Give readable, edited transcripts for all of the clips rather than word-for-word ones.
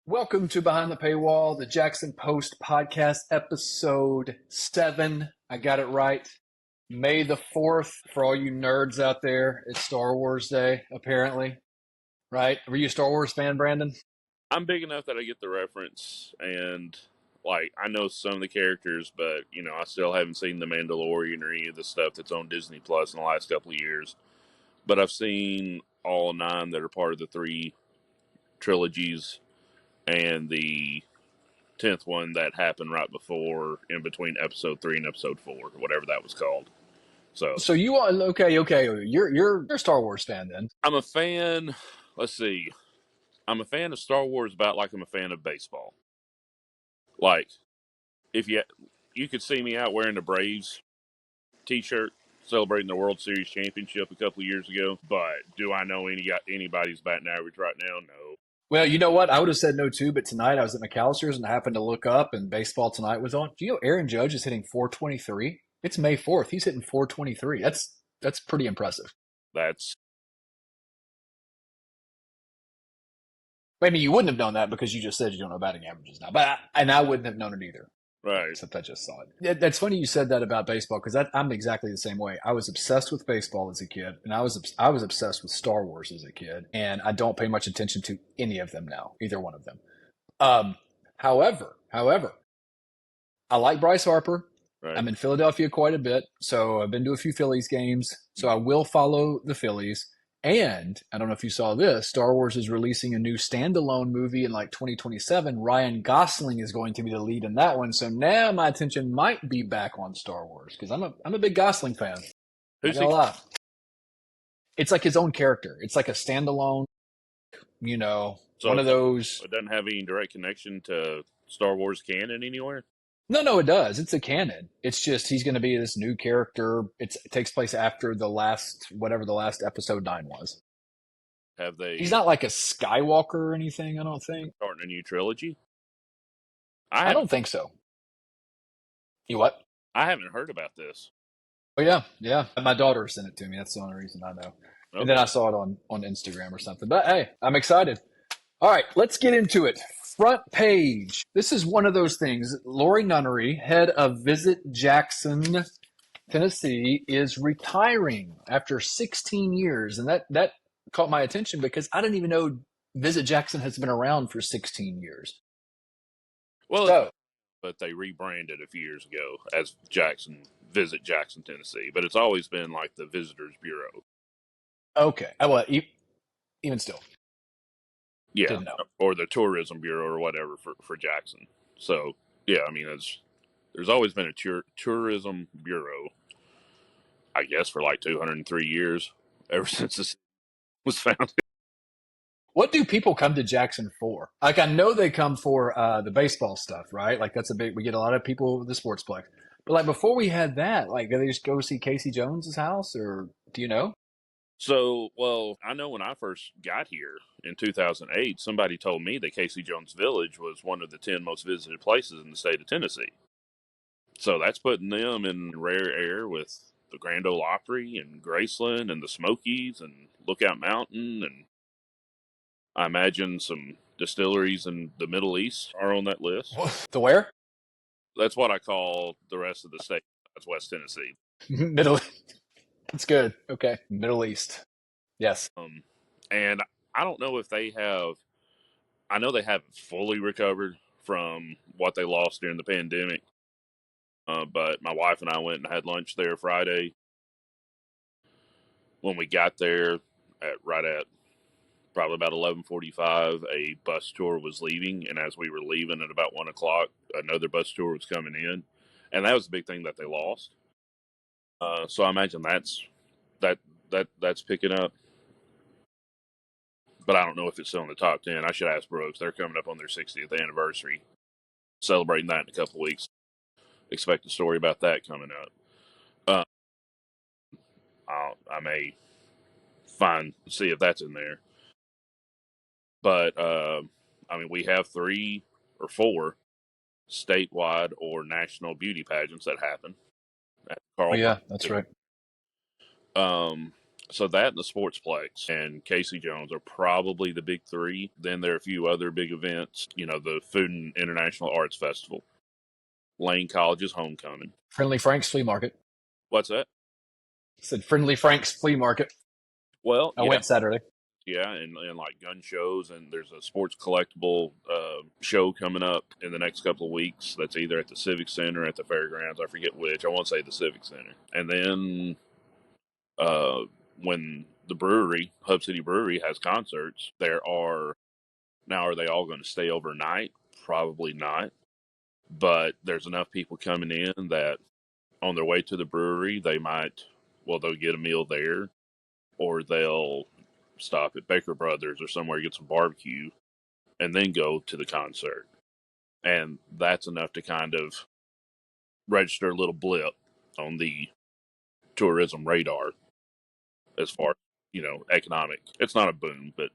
Welcome to Behind the Paywall, the Jackson Post podcast, episode 7. I got it right. May the 4th, for all you nerds out there, it's Star Wars Day, apparently. Right? Were you a Star Wars fan, Brandon? I'm big enough that I get the reference, and I know some of the characters, but I still haven't seen The Mandalorian or any of the stuff that's on Disney Plus in the last couple of years. But I've seen all 9 that are part of the 3 trilogies, and the 10th one that happened right before, in between episode 3 and episode 4, whatever that was called. So you are okay. You're a Star Wars fan then. I'm a fan. Let's see. I'm a fan of Star Wars about like I'm a fan of baseball. Like, if you could see me out wearing the Braves T-shirt celebrating the World Series championship a couple of years ago, but do I know anybody's batting average right now? No. Well, you know what? I would have said no too, but tonight I was at McAllister's and I happened to look up and baseball tonight was on. Do you know Aaron Judge is hitting 423? It's May 4th. He's hitting 423. That's pretty impressive. That's I mean, you wouldn't have known that because you just said you don't know batting averages now. But I wouldn't have known it either, right. except I just saw it. That's funny you said that about baseball because I'm exactly the same way. I was obsessed with baseball as a kid, and I was obsessed with Star Wars as a kid, and I don't pay much attention to any of them now, either one of them. However, I like Bryce Harper. Right. I'm in Philadelphia quite a bit, so I've been to a few Phillies games, so I will follow the Phillies. And I don't know if you saw this, Star Wars is releasing a new standalone movie in like 2027. Ryan Gosling is going to be the lead in that one. So now my attention might be back on Star Wars because I'm a big Gosling fan. Who's he? It's like his own character. It's like a standalone, So one of those. It doesn't have any direct connection to Star Wars canon anywhere? No, it does. It's a canon. It's just he's going to be this new character. It takes place after whatever the last episode 9 was. Have they? He's not like a Skywalker or anything, I don't think. Starting a new trilogy? I don't think so. You what? I haven't heard about this. Oh, yeah. My daughter sent it to me. That's the only reason I know. Okay. And then I saw it on Instagram or something. But hey, I'm excited. All right, let's get into it. Front page. This is one of those things. Lori Nunnery, head of Visit Jackson, Tennessee, is retiring after 16 years. And that caught my attention because I didn't even know Visit Jackson has been around for 16 years. Well, but they rebranded a few years ago as Visit Jackson, Tennessee. But it's always been like the Visitors Bureau. Okay. Well, even still. Yeah, or the Tourism Bureau or whatever for Jackson. So, yeah, I mean, there's always been a Tourism Bureau, I guess, for like 203 years, ever since this was founded. What do people come to Jackson for? Like, I know they come for the baseball stuff, right? Like, we get a lot of people with the sportsplex. But, like, before we had that, like, did they just go see Casey Jones's house, or do you know? So, well, I know when I first got here in 2008, somebody told me that Casey Jones Village was one of the 10 most visited places in the state of Tennessee. So that's putting them in rare air with the Grand Ole Opry and Graceland and the Smokies and Lookout Mountain. And I imagine some distilleries in the Middle East are on that list. The where? That's what I call the rest of the state. That's West Tennessee. Middle That's good. Okay. Middle East. Yes. And I don't know if I know they haven't fully recovered from what they lost during the pandemic. But my wife and I went and had lunch there Friday. When we got there right at probably about 11:45, a bus tour was leaving. And as we were leaving at about 1 o'clock, another bus tour was coming in. And that was the big thing that they lost. So I imagine that's picking up. But I don't know if it's still in the top 10. I should ask Brooks. They're coming up on their 60th anniversary, celebrating that in a couple of weeks. Expect a story about that coming up. I may see if that's in there. But I mean, we have 3 or 4 statewide or national beauty pageants that happen. Oh yeah, that's right. So that and the Sportsplex and Casey Jones are probably the big three. Then there are a few other big events. The Food and International Arts Festival, Lane College's homecoming. Friendly Frank's Flea Market. What's that? Said Friendly Frank's Flea Market. Well, I yeah, went Saturday. yeah, and like gun shows, and there's a sports collectible show coming up in the next couple of weeks. That's either at the Civic Center or at the fairgrounds. I forget which. I want to say the Civic Center. And then uh, when the brewery, Hub City Brewery, has concerts, there are now. Are they all going to stay overnight? Probably not. But there's enough people coming in that on their way to the brewery, they'll get a meal there, or they'll stop at Baker Brothers or somewhere, get some barbecue, and then go to the concert. And that's enough to kind of register a little blip on the tourism radar as far as, economic. It's not a boom, but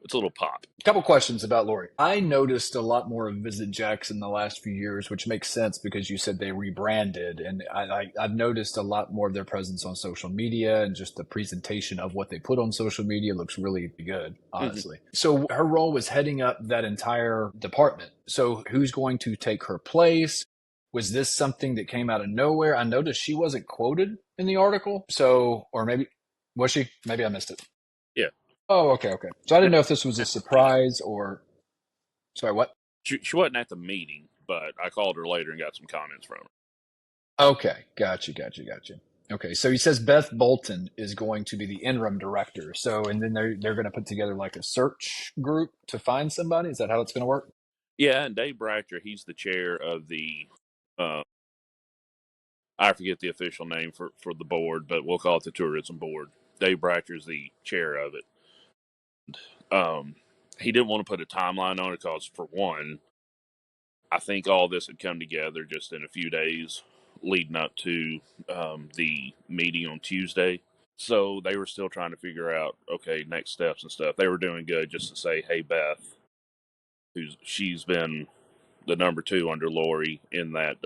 it's a little pop. A couple questions about Lori. I noticed a lot more of Visit Jack's in the last few years, which makes sense because you said they rebranded, and I've noticed a lot more of their presence on social media, and just the presentation of what they put on social media looks really good, honestly. Mm-hmm. So her role was heading up that entire department. So who's going to take her place? Was this something that came out of nowhere? I noticed she wasn't quoted in the article. So, or maybe was she? Maybe I missed it. Yeah. Oh, okay. So I didn't know if this was a surprise or. Sorry, what? She wasn't at the meeting, but I called her later and got some comments from her. Okay, gotcha. Okay, so he says Beth Bolton is going to be the interim director. So, and then they're going to put together like a search group to find somebody. Is that how it's going to work? Yeah, and Dave Bratcher, he's the chair of the. I forget the official name for the board, but we'll call it the tourism board. Dave Bratcher is the chair of it. He didn't want to put a timeline on it because, for one, I think all this had come together just in a few days leading up to the meeting on Tuesday. So they were still trying to figure out, okay, next steps and stuff. They were doing good just to say, hey, Beth, she's been the number 2 under Lori in that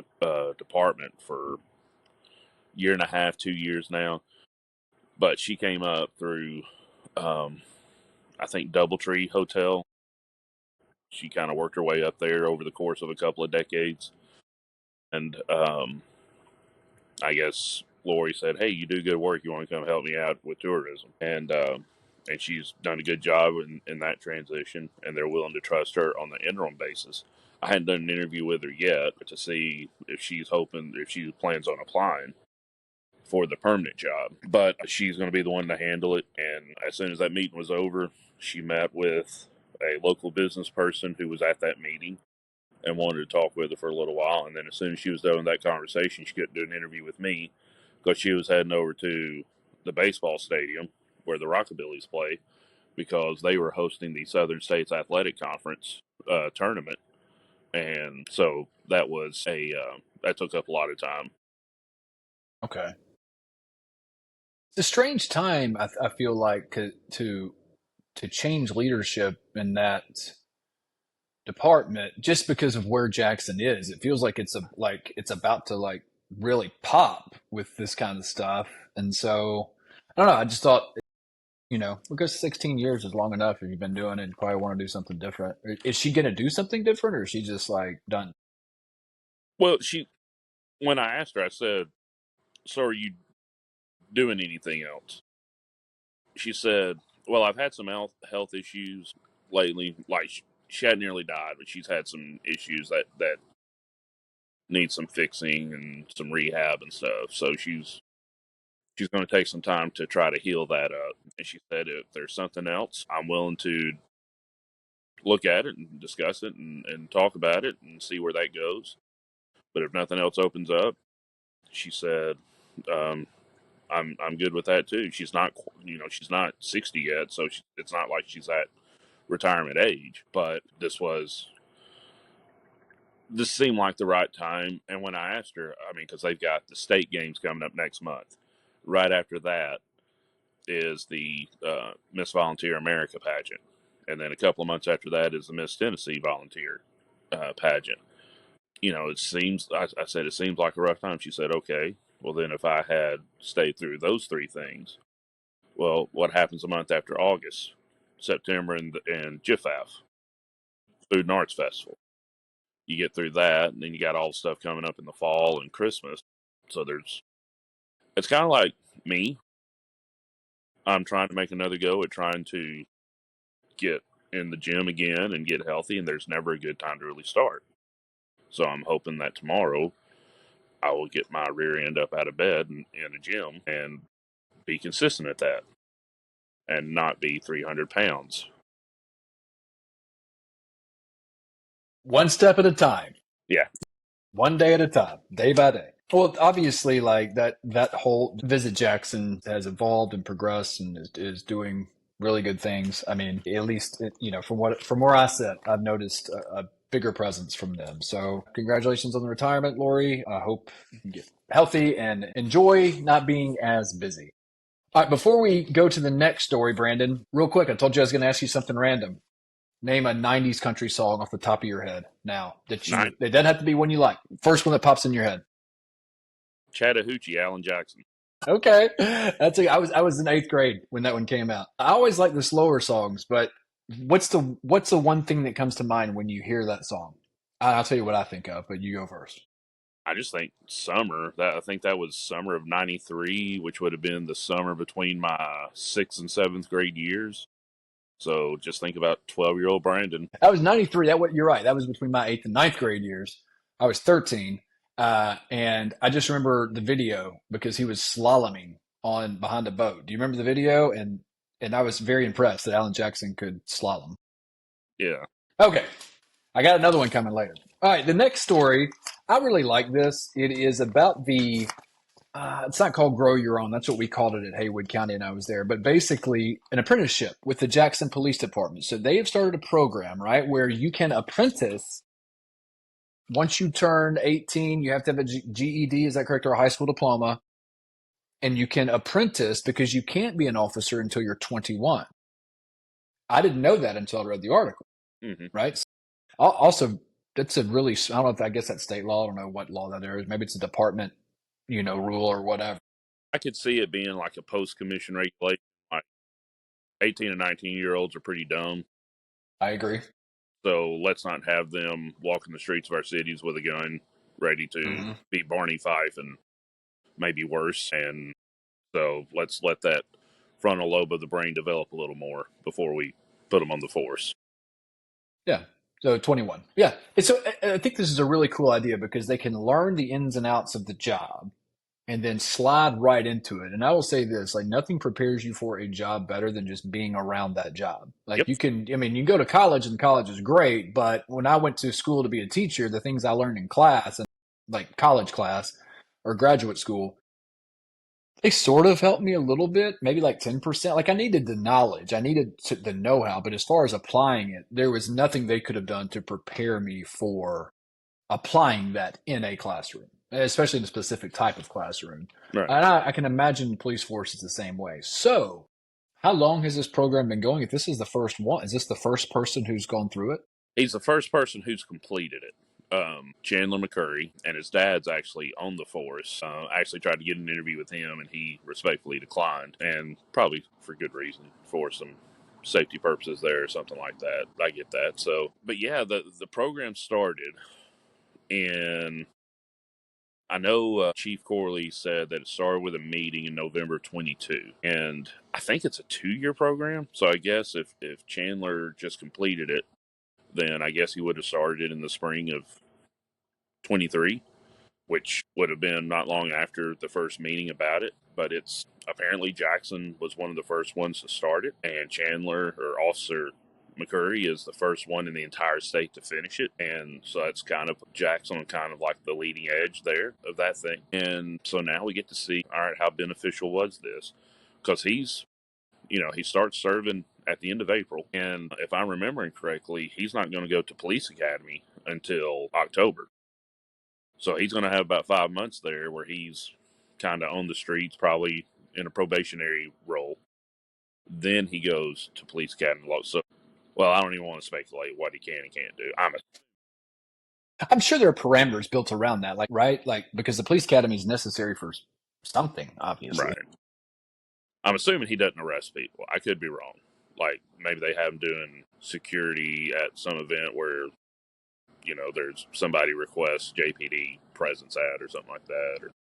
department for a year and a half, 2 years now. But she came up through, I think, Doubletree Hotel. She kind of worked her way up there over the course of a couple of decades. And I guess Lori said, hey, you do good work. You want to come help me out with tourism? And she's done a good job in that transition, and they're willing to trust her on the interim basis. I hadn't done an interview with her yet to see if she plans on applying for the permanent job. But she's going to be the one to handle it. And as soon as that meeting was over, she met with a local business person who was at that meeting and wanted to talk with her for a little while. And then as soon as she was done with that conversation, she couldn't do an interview with me because she was heading over to the baseball stadium where the Rockabillys play because they were hosting the Southern States Athletic Conference tournament. And so that was that took up a lot of time. Okay. It's a strange time, I feel like, to change leadership in that department just because of where Jackson is. It feels like it's about to like really pop with this kind of stuff. And so I don't know. I just thought, because 16 years is long enough. If you've been doing it, you probably want to do something different. Is she going to do something different, or is she just like done? Well, when I asked her, I said, so are you doing anything else? She said, well, I've had some health issues lately. Like, she had nearly died, but she's had some issues that need some fixing and some rehab and stuff. So she's going to take some time to try to heal that up. And she said, if there's something else, I'm willing to look at it and discuss it and talk about it and see where that goes. But if nothing else opens up, she said, I'm good with that too. She's not 60 yet, so it's not like she's at retirement age. But this seemed like the right time. And when I asked her, I mean, because they've got the state games coming up next month. Right after that is the Miss Volunteer America pageant. And then a couple of months after that is the Miss Tennessee Volunteer pageant. It seems, I said, it seems like a rough time. She said, okay, well then if I had stayed through those 3 things, Well, what happens a month after August? September and GIFAF, Food and Arts Festival. You get through that, and then you got all the stuff coming up in the fall and Christmas. So it's kind of like me. I'm trying to make another go at trying to get in the gym again and get healthy, and there's never a good time to really start. So I'm hoping that tomorrow I will get my rear end up out of bed and in a gym and be consistent at that and not be 300 pounds. One step at a time. Yeah. One day at a time, day by day. Well, obviously, like that whole Visit Jackson has evolved and progressed and is doing really good things. I mean, at least from where I sit, I've noticed a bigger presence from them. So, congratulations on the retirement, Lori. I hope you can get healthy and enjoy not being as busy. All right, before we go to the next story, Brandon, real quick, I told you I was going to ask you something random. Name a 90s country song off the top of your head now. It doesn't have to be one you like. First one that pops in your head. Chattahoochee, Alan Jackson. Okay. I was in 8th grade when that one came out. I always like the slower songs, but what's the one thing that comes to mind when you hear that song? I'll tell you what I think of, but you go first. I just think summer. I think that was summer of '93, which would have been the summer between my 6th and 7th grade years. So just think about 12-year-old Brandon. That was 93. You're right. That was between my 8th and 9th grade years. I was 13. And I just remember the video because he was slaloming on behind a boat. Do you remember the video? And I was very impressed that Alan Jackson could slalom. Yeah. Okay. I got another one coming later. All right. The next story, I really like this. It is about it's not called Grow Your Own. That's what we called it at Haywood County, and I was there. But basically, an apprenticeship with the Jackson Police Department. So they have started a program, right, where you can apprentice. Once you turn 18, you have to have a GED, is that correct, or a high school diploma? And you can apprentice because you can't be an officer until you're 21. I didn't know that until I read the article, right? Also, that's a really, I don't know if I guess that's state law. I don't know what law that is. Maybe it's a department, rule or whatever. I could see it being like a post-commission regulation. Like 18 and 19-year-olds are pretty dumb. I agree. So let's not have them walking the streets of our cities with a gun ready to be Barney Fife and maybe worse. And so let's let that frontal lobe of the brain develop a little more before we put them on the force. Yeah. So 21. Yeah. So I think this is a really cool idea because they can learn the ins and outs of the job and then slide right into it. And I will say this, like nothing prepares you for a job better than just being around that job. Like you can go to college and college is great, but when I went to school to be a teacher, the things I learned in class and like college class or graduate school, they sort of helped me a little bit, maybe like 10%. Like I needed the knowledge, I needed the know-how, but as far as applying it, there was nothing they could have done to prepare me for applying that in a classroom, especially in a specific type of classroom. Right. And I can imagine the police force is the same way. So, how long has this program been going? If this is the first one, is this the first person who's gone through it? He's the first person who's completed it. Chandler McCurry, and his dad's actually on the force. I actually tried to get an interview with him, and he respectfully declined, and probably for good reason, for some safety purposes there or something like that. I get that. So, but yeah, the program started, and I know Chief Corley said that it started with a meeting in November 22, and I think it's a 2-year program. So I guess if Chandler just completed it, then I guess he would have started it in the spring of 23, which would have been not long after the first meeting about it. But it's apparently Jackson was one of the first ones to start it, and Chandler or Officer McCurry is the first one in the entire state to finish it. And so that's kind of Jackson on kind of like the leading edge there of that thing. And so now we get to see, all right, how beneficial was this? Because he starts serving at the end of April. And if I'm remembering correctly, he's not going to go to police academy until October. So he's going to have about 5 months there where he's kind of on the streets, probably in a probationary role. Then he goes to police academy. So, well, I don't even want to speculate what he can and can't do. I'm sure there are parameters built around that, like right, like because the police academy is necessary for something, obviously. Right. I'm assuming he doesn't arrest people. I could be wrong. Like maybe they have him doing security at some event where there's somebody requests JPD presence at or something like that,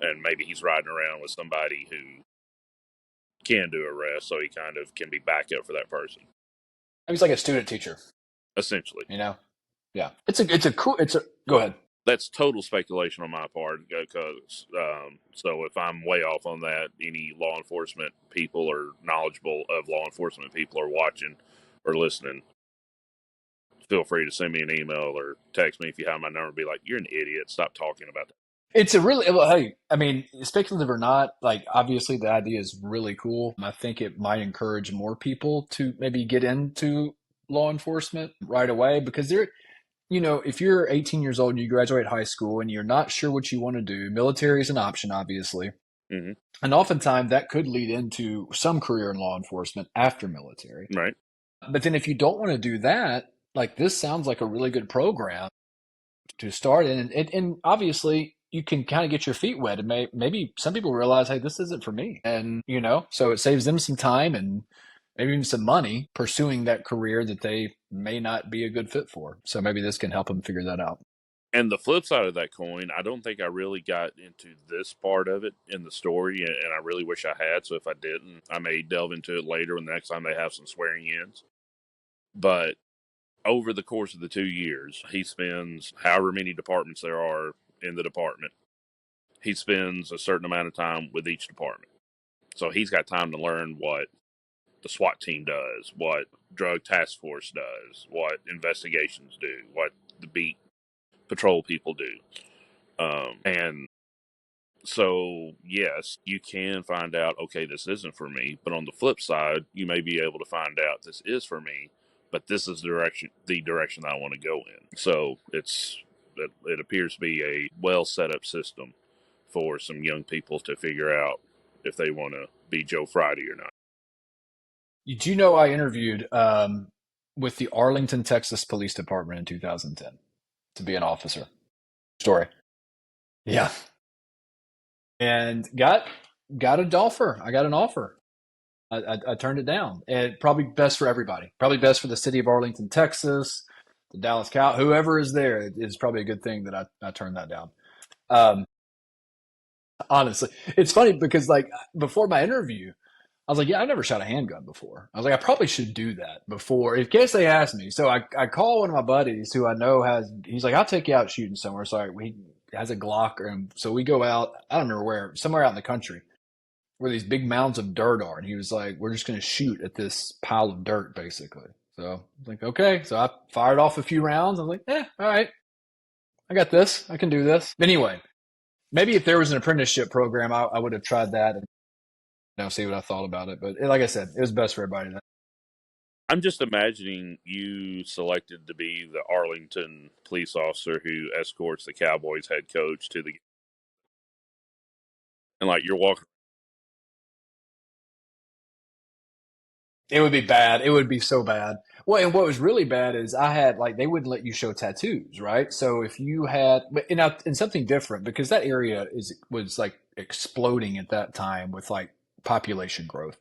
and maybe he's riding around with somebody who can do arrest, so he kind of can be backup for that person. He's like a student teacher, Essentially. Yeah. Go ahead. That's total speculation on my part, because so if I'm way off on that, any law enforcement people or knowledgeable of law enforcement people are watching or listening, feel free to send me an email or text me if you have my number. Be like, you're an idiot. Stop talking about that. It's a really, well, hey, I mean, speculative or not, like obviously the idea is really cool. I think it might encourage more people to maybe get into law enforcement right away because if you're 18 years old and you graduate high school and you're not sure what you want to do, military is an option, obviously. Mm-hmm. And oftentimes that could lead into some career in law enforcement after military. Right. But then if you don't want to do that, like this sounds like a really good program to start in. And obviously you can kind of get your feet wet and maybe some people realize, hey, this isn't for me. And, so it saves them some time and maybe even some money pursuing that career that they may not be a good fit for. So maybe this can help them figure that out. And the flip side of that coin, I don't think I really got into this part of it in the story, and I really wish I had. So if I didn't, I may delve into it later when the next time they have some swearing ins. But over the course of the 2 years, he spends however many departments there are in the department. He spends a certain amount of time with each department. So he's got time to learn what the SWAT team does, what drug task force does, what investigations do, what the beat patrol people do. And so, yes, you can find out, okay, this isn't for me. But on the flip side, you may be able to find out this is for me, but this is the direction that I want to go in. So it appears to be a well set up system for some young people to figure out if they want to be Joe Friday or not. Do you know I interviewed with the Arlington, Texas Police Department in 2010 to be an officer? Story. Yeah. And got a offer. I got an offer. I turned it down. And probably best for everybody. Probably best for the city of Arlington, Texas, the Dallas Cow, whoever is there. It's probably a good thing that I turned that down. Honestly, it's funny because like before my interview, I was like, yeah, I've never shot a handgun before. I was like, I probably should do that before, in case they ask me. So I call one of my buddies who I know he's like, I'll take you out shooting somewhere. So he has a Glock. And so we go out, I don't remember where, somewhere out in the country where these big mounds of dirt are. And he was like, we're just going to shoot at this pile of dirt, basically. So I was like, okay. So I fired off a few rounds. I was like, all right, I got this. I can do this. Anyway, maybe if there was an apprenticeship program, I would have tried that and see what I thought about it. But like I said, it was best for everybody. I'm just imagining you selected to be the Arlington police officer who escorts the Cowboys head coach to the game. And like you're walking. It would be bad. It would be so bad. Well, and what was really bad is I had they wouldn't let you show tattoos, right? So if you had, and something different because that area was like exploding at that time with like population growth.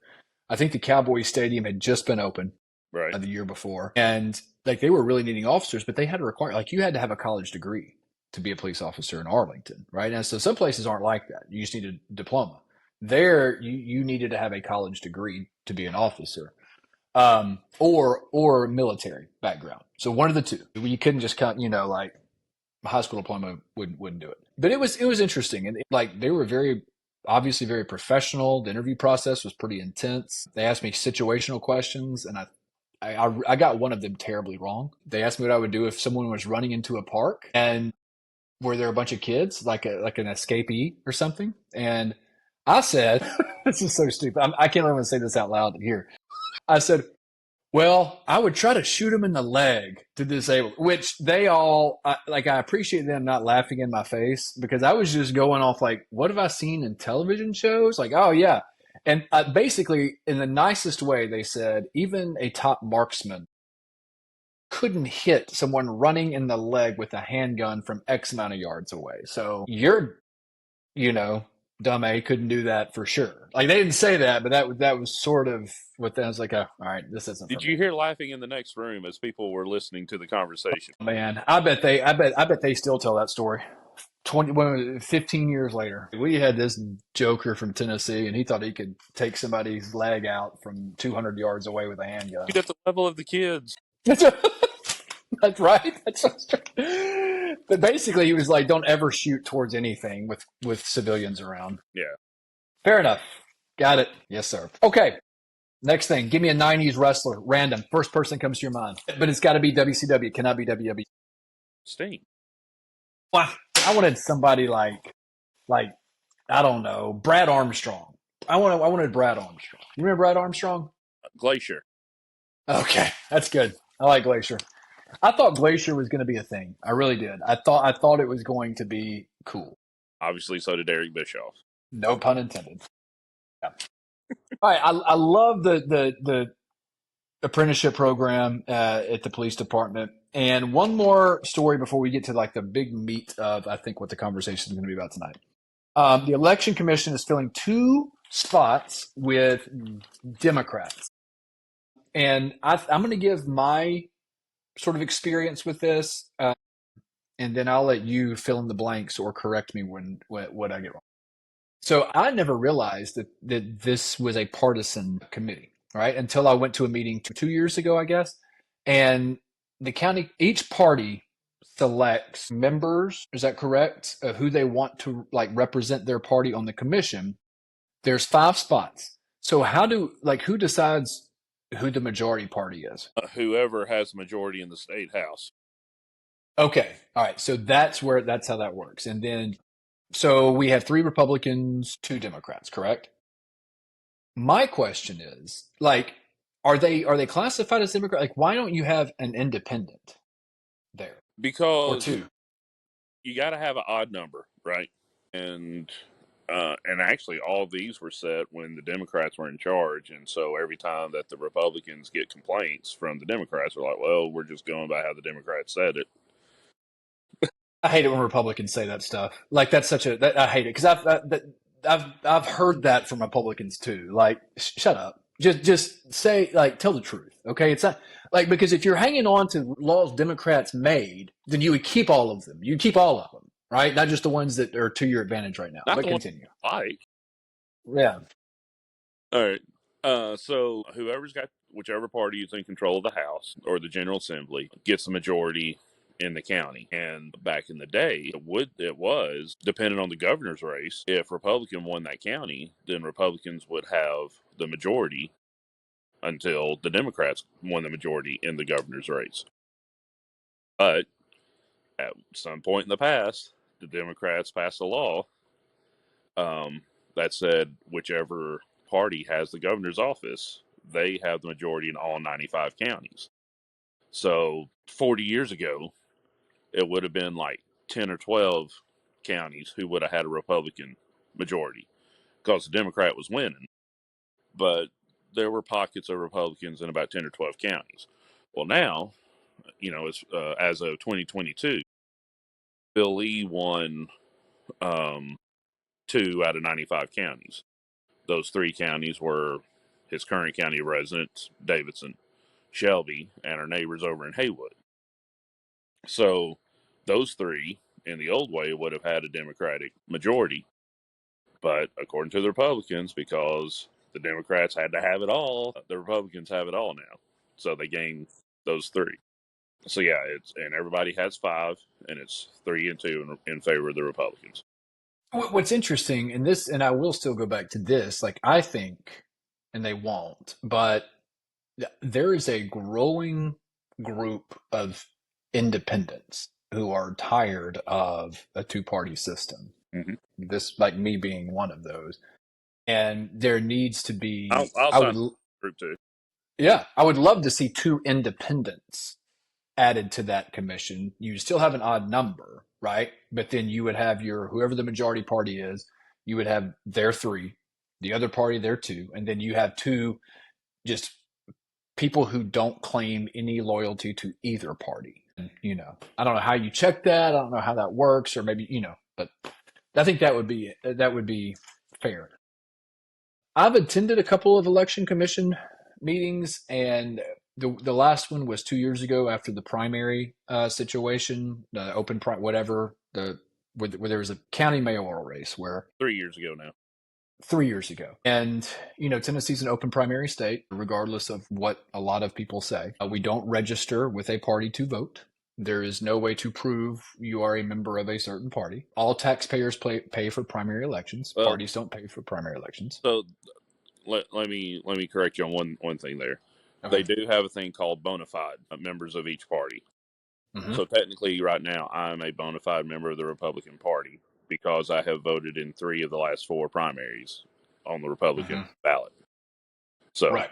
I think the Cowboys Stadium had just been open Right. the year before, and like they were really needing officers, but they had to require you had to have a college degree to be a police officer in Arlington, right? And so some places aren't like that. You just need a diploma. There, you needed to have a college degree to be an officer, or military background. So one of the two. You couldn't just count, like a high school diploma wouldn't do it. But it was interesting, and they were obviously very professional. The interview process was pretty intense. They asked me situational questions, and I got one of them terribly wrong. They asked me what I would do if someone was running into a park and were there a bunch of kids, like an escapee or something, and I said, this is so stupid. I can't even say this out loud here. I said, well, I would try to shoot him in the leg to disable, which they all, I appreciate them not laughing in my face because I was just going off like, what have I seen in television shows? Like, oh, yeah. And basically, in the nicest way, they said, even a top marksman couldn't hit someone running in the leg with a handgun from X amount of yards away. So you're, dumb A couldn't do that for sure. Like they didn't say that, but that was sort of what I was like, all right, this isn't for Did me. you hear laughing in the next room as people were listening to the conversation? Man, I bet they still tell that story. 15 years later, we had this joker from Tennessee, and he thought he could take somebody's leg out from 200 yards away with a handgun. At the level of the kids. That's right. That's so true. But basically, he was like, "Don't ever shoot towards anything with civilians around." Yeah. Fair enough. Got it. Yes, sir. Okay. Next thing, give me a '90s wrestler, random, first person comes to your mind, but it's got to be WCW. It cannot be WWE. Sting. Wow. I wanted somebody like I don't know, Brad Armstrong. I wanted Brad Armstrong. You remember Brad Armstrong? Glacier. Okay, that's good. I like Glacier. I thought Glacier was going to be a thing. I really did. I thought it was going to be cool. Obviously, so did Eric Bischoff. No pun intended. Yeah. All right. I love the apprenticeship program at the police department. And one more story before we get to like the big meat of I think what the conversation is going to be about tonight. The election commission is filling 2 spots with Democrats, and I'm going to give my sort of experience with this, and then I'll let you fill in the blanks or correct me when what I get wrong. So I never realized that this was a partisan committee, right? Until I went to a meeting 2 years ago, I guess. And the county, each party selects members, is that correct? Of who they want to like represent their party on the commission. There's 5 spots. So who decides who the majority party is? Whoever has the majority in the state house. Okay. All right. So that's how that works. And then so we have 3 Republicans, 2 Democrats, correct? My question is, like, are they classified as Democrat? Like, why don't you have an independent there or Because 2? you got to have an odd number, right? And actually, all these were set when the Democrats were in charge, and so every time that the Republicans get complaints from the Democrats, we're like, well, we're just going by how the Democrats said it. I hate it when Republicans say that stuff. Like that's I hate it because I've heard that from Republicans too. Like, shut up. Just say like tell the truth. Okay, it's not like because if you're hanging on to laws Democrats made, then you would keep all of them. You keep all of them, right? Not just the ones that are to your advantage right now. Not But the one continue. I like. Yeah. All right. So whoever's got whichever party is in control of the House or the General Assembly gets the majority in the county. And back in the day, it was depending on the governor's race. If Republican won that county, then Republicans would have the majority until the Democrats won the majority in the governor's race. But at some point in the past, the Democrats passed a law that said whichever party has the governor's office, they have the majority in all 95 counties. So 40 years ago, it would have been like 10 or 12 counties who would have had a Republican majority because the Democrat was winning. But there were pockets of Republicans in about 10 or 12 counties. Well, now, it's as of 2022, Bill Lee won 2 out of 95 counties. Those 3 counties were his current county residents, Davidson, Shelby, and our neighbors over in Haywood. So those 3 in the old way would have had a Democratic majority. But according to the Republicans, because the Democrats had to have it all, the Republicans have it all now. So they gained those 3. So yeah, and everybody has 5, and it's 3 and 2 in favor of the Republicans. What's interesting in this, and I will still go back to this, like I think, and they won't, but there is a growing group of independents who are tired of a 2-party system. Mm-hmm. This, like me being one of those. And there needs to be, I'll I sign would, group 2. yeah, I would love to see 2 independents added to that commission. You still have an odd number, right? But then you would have whoever the majority party is, you would have their 3, the other party their 2, and then you have 2 just people who don't claim any loyalty to either party. I don't know how you check that. I don't know how that works, or maybe, but I think that would be fair. I've attended a couple of election commission meetings, and the last one was 2 years ago after the primary situation, the open whatever where there was a county mayoral race where 3 years ago now. 3 years ago. And, Tennessee's an open primary state, regardless of what a lot of people say. We don't register with a party to vote. There is no way to prove you are a member of a certain party. All taxpayers pay for primary elections. Well, Parties don't pay for primary elections. So let me correct you on one thing there. Okay. They do have a thing called bona fide members of each party. Mm-hmm. So technically, right now, I'm a bona fide member of the Republican Party because I have voted in 3 of the last 4 primaries on the Republican ballot. So Right.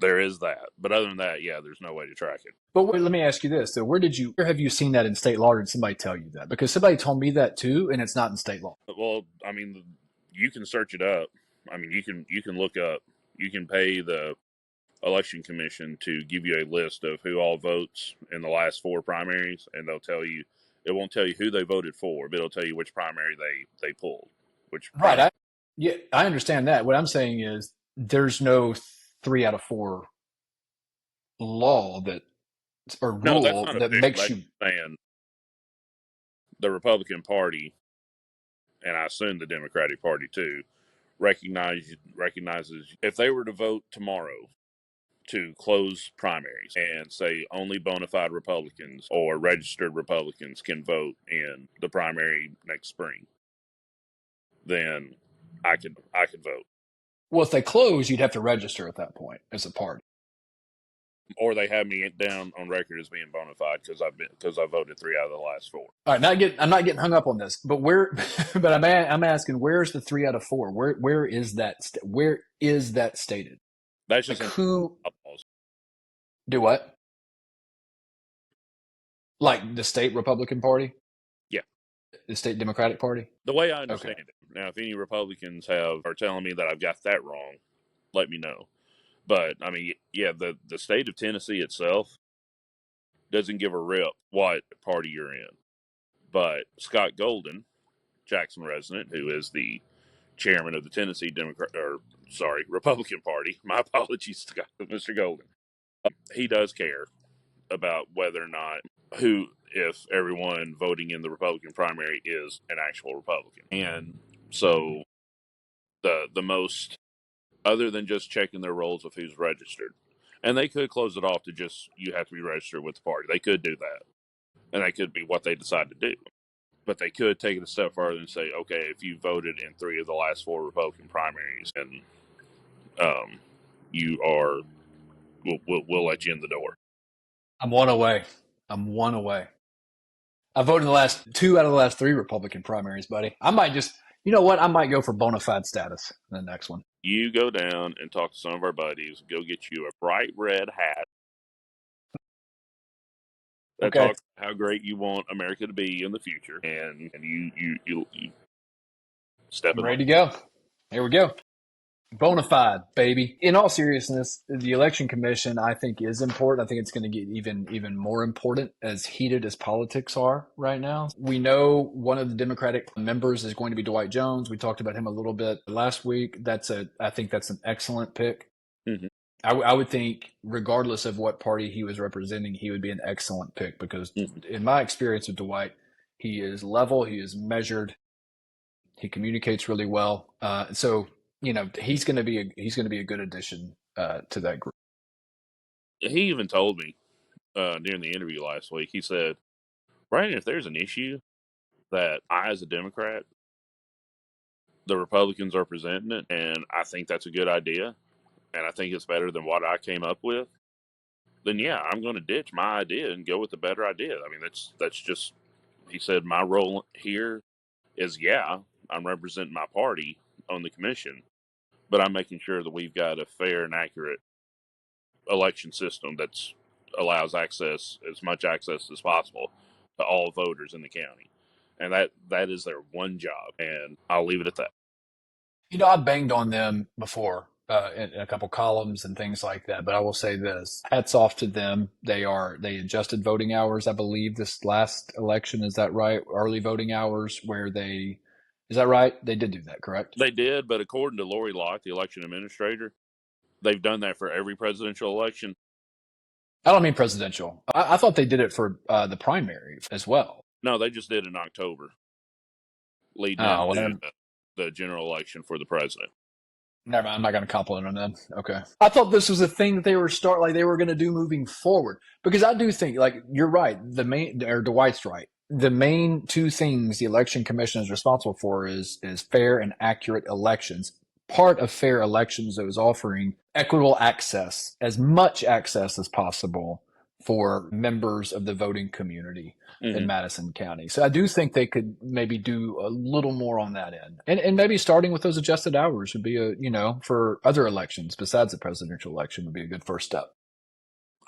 there is that. But other than that, yeah, there's no way to track it. But let me ask you this. So where have you seen that in state law, or did somebody tell you that? Because somebody told me that too, and it's not in state law. Well, I mean, you can search it up. I mean, you can look up. You can pay the election commission to give you a list of who all votes in the last 4 primaries, and they'll tell you. It won't tell you who they voted for, but it'll tell you which primary they pulled. Right. I understand that. What I'm saying is there's no 3 out of 4 law or No, that's rule not that official. makes That's you. saying the Republican Party, and I assume the Democratic Party too, recognizes if they were to vote tomorrow to close primaries and say only bona fide Republicans or registered Republicans can vote in the primary next spring, then I could vote. Well, if they close, you'd have to register at that point as a party. Or they have me down on record as being bona fide because I voted 3 out of the last 4. All right, I'm not getting hung up on this, but but I'm asking, where's the 3 out of 4? Where is that stated? That's just Like who do what? Like the state Republican Party? Yeah. The state Democratic Party? The way I understand it. Now, if any Republicans are telling me that I've got that wrong, let me know. But I mean, yeah, the state of Tennessee itself doesn't give a rip what party you're in. But Scott Golden, Jackson resident, who is the chairman of the Tennessee Republican Party. My apologies, Mr. Golden. He does care about whether or not if everyone voting in the Republican primary is an actual Republican. And so the most, other than just checking their rolls of who's registered, and they could close it off to just you have to be registered with the party. They could do that, and that could be what they decide to do. But they could take it a step further and say, okay, if you voted in 3 of the last 4 Republican primaries, and you are, we'll let you in the door. I'm one away. I voted in the last 2 out of the last 3 Republican primaries, buddy. I might just, you know what? I might go for bona fide status in the next one. You go down and talk to some of our buddies. Go get you a bright red hat. That talks how great you want America to be in the future, and you step in. Ready to go. Here we go. Bona fide, baby. In all seriousness, the election commission, I think, is important. I think it's going to get even more important as heated as politics are right now. We know one of the Democratic members is going to be Dwight Jones. We talked about him a little bit last week. I think that's an excellent pick. Mm-hmm. I would think, regardless of what party he was representing, he would be an excellent pick because, in my experience with Dwight, he is level, he is measured, he communicates really well. So he's going to be a good addition to that group. He even told me during the interview last week. He said, "Brandon, if there's an issue that I, as a Democrat, the Republicans are presenting it, and I think that's a good idea, and I think it's better than what I came up with, then yeah, I'm going to ditch my idea and go with the better idea. I mean, that's just," he said, "my role here is, yeah, I'm representing my party on the commission, but I'm making sure that we've got a fair and accurate election system that allows as much access as possible to all voters in the county." And that is their one job, and I'll leave it at that. I've banged on them before in a couple columns and things like that. But I will say this: hats off to them. They adjusted voting hours, I believe, this last election. Is that right? Early voting hours, is that right? They did do that, correct? They did, but according to Lori Locke, the election administrator, they've done that for every presidential election. I don't mean presidential. I thought they did it for the primary as well. No, they just did in October, leading Oh, well, into the general election for the president. never mind. I'm not going to compliment them then. Okay. I thought this was a thing that they were going to do moving forward, because I do think, like, you're right. Dwight's right. The main two things the election commission is responsible for is fair and accurate elections. Part of fair elections is offering equitable access, as much access as possible for members of the voting community in Madison County. So I do think they could maybe do a little more on that end. And maybe starting with those adjusted hours would be for other elections besides the presidential election would be a good first step.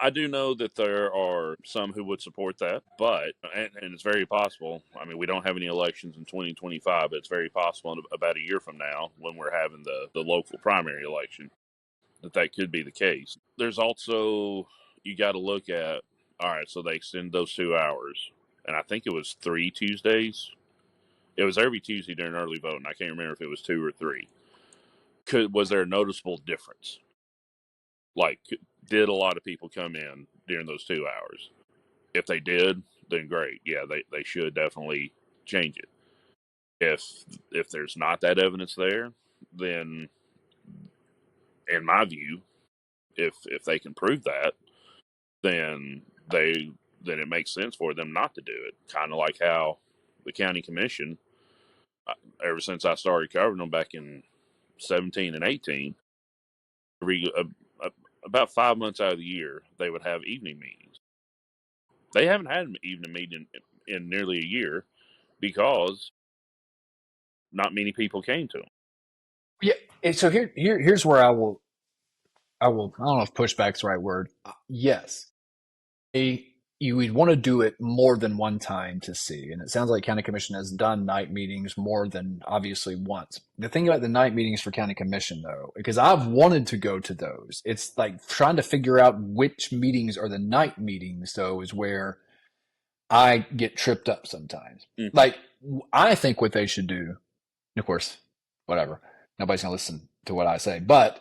I do know that there are some who would support that, but, and it's very possible. I mean, we don't have any elections in 2025, but it's very possible in about a year from now, when we're having the local primary election, that could be the case. There's also, you got to look at, all right, so they extend those 2 hours, and I think it was 3 Tuesdays. It was every Tuesday during early voting. I can't remember if it was 2 or 3. Was there a noticeable difference? Like, did a lot of people come in during those 2 hours? If they did, then great. Yeah, they should definitely change it. If there's not that evidence there, then, in my view, if they can prove that, then it makes sense for them not to do it. Kind of like how the county commission, ever since I started covering them back in 17 and 18, about 5 months out of the year, they would have evening meetings. They haven't had an evening meeting in nearly a year because not many people came to them. Yeah. And so here's where I will, I don't know if pushback's the right word. Yes. You would want to do it more than one time to see. And it sounds like county commission has done night meetings more than obviously once. The thing about the night meetings for county commission, though, because I've wanted to go to those, it's like trying to figure out which meetings are the night meetings, though, is where I get tripped up sometimes. Mm-hmm. Like, I think what they should do, of course, whatever, nobody's going to listen to what I say, but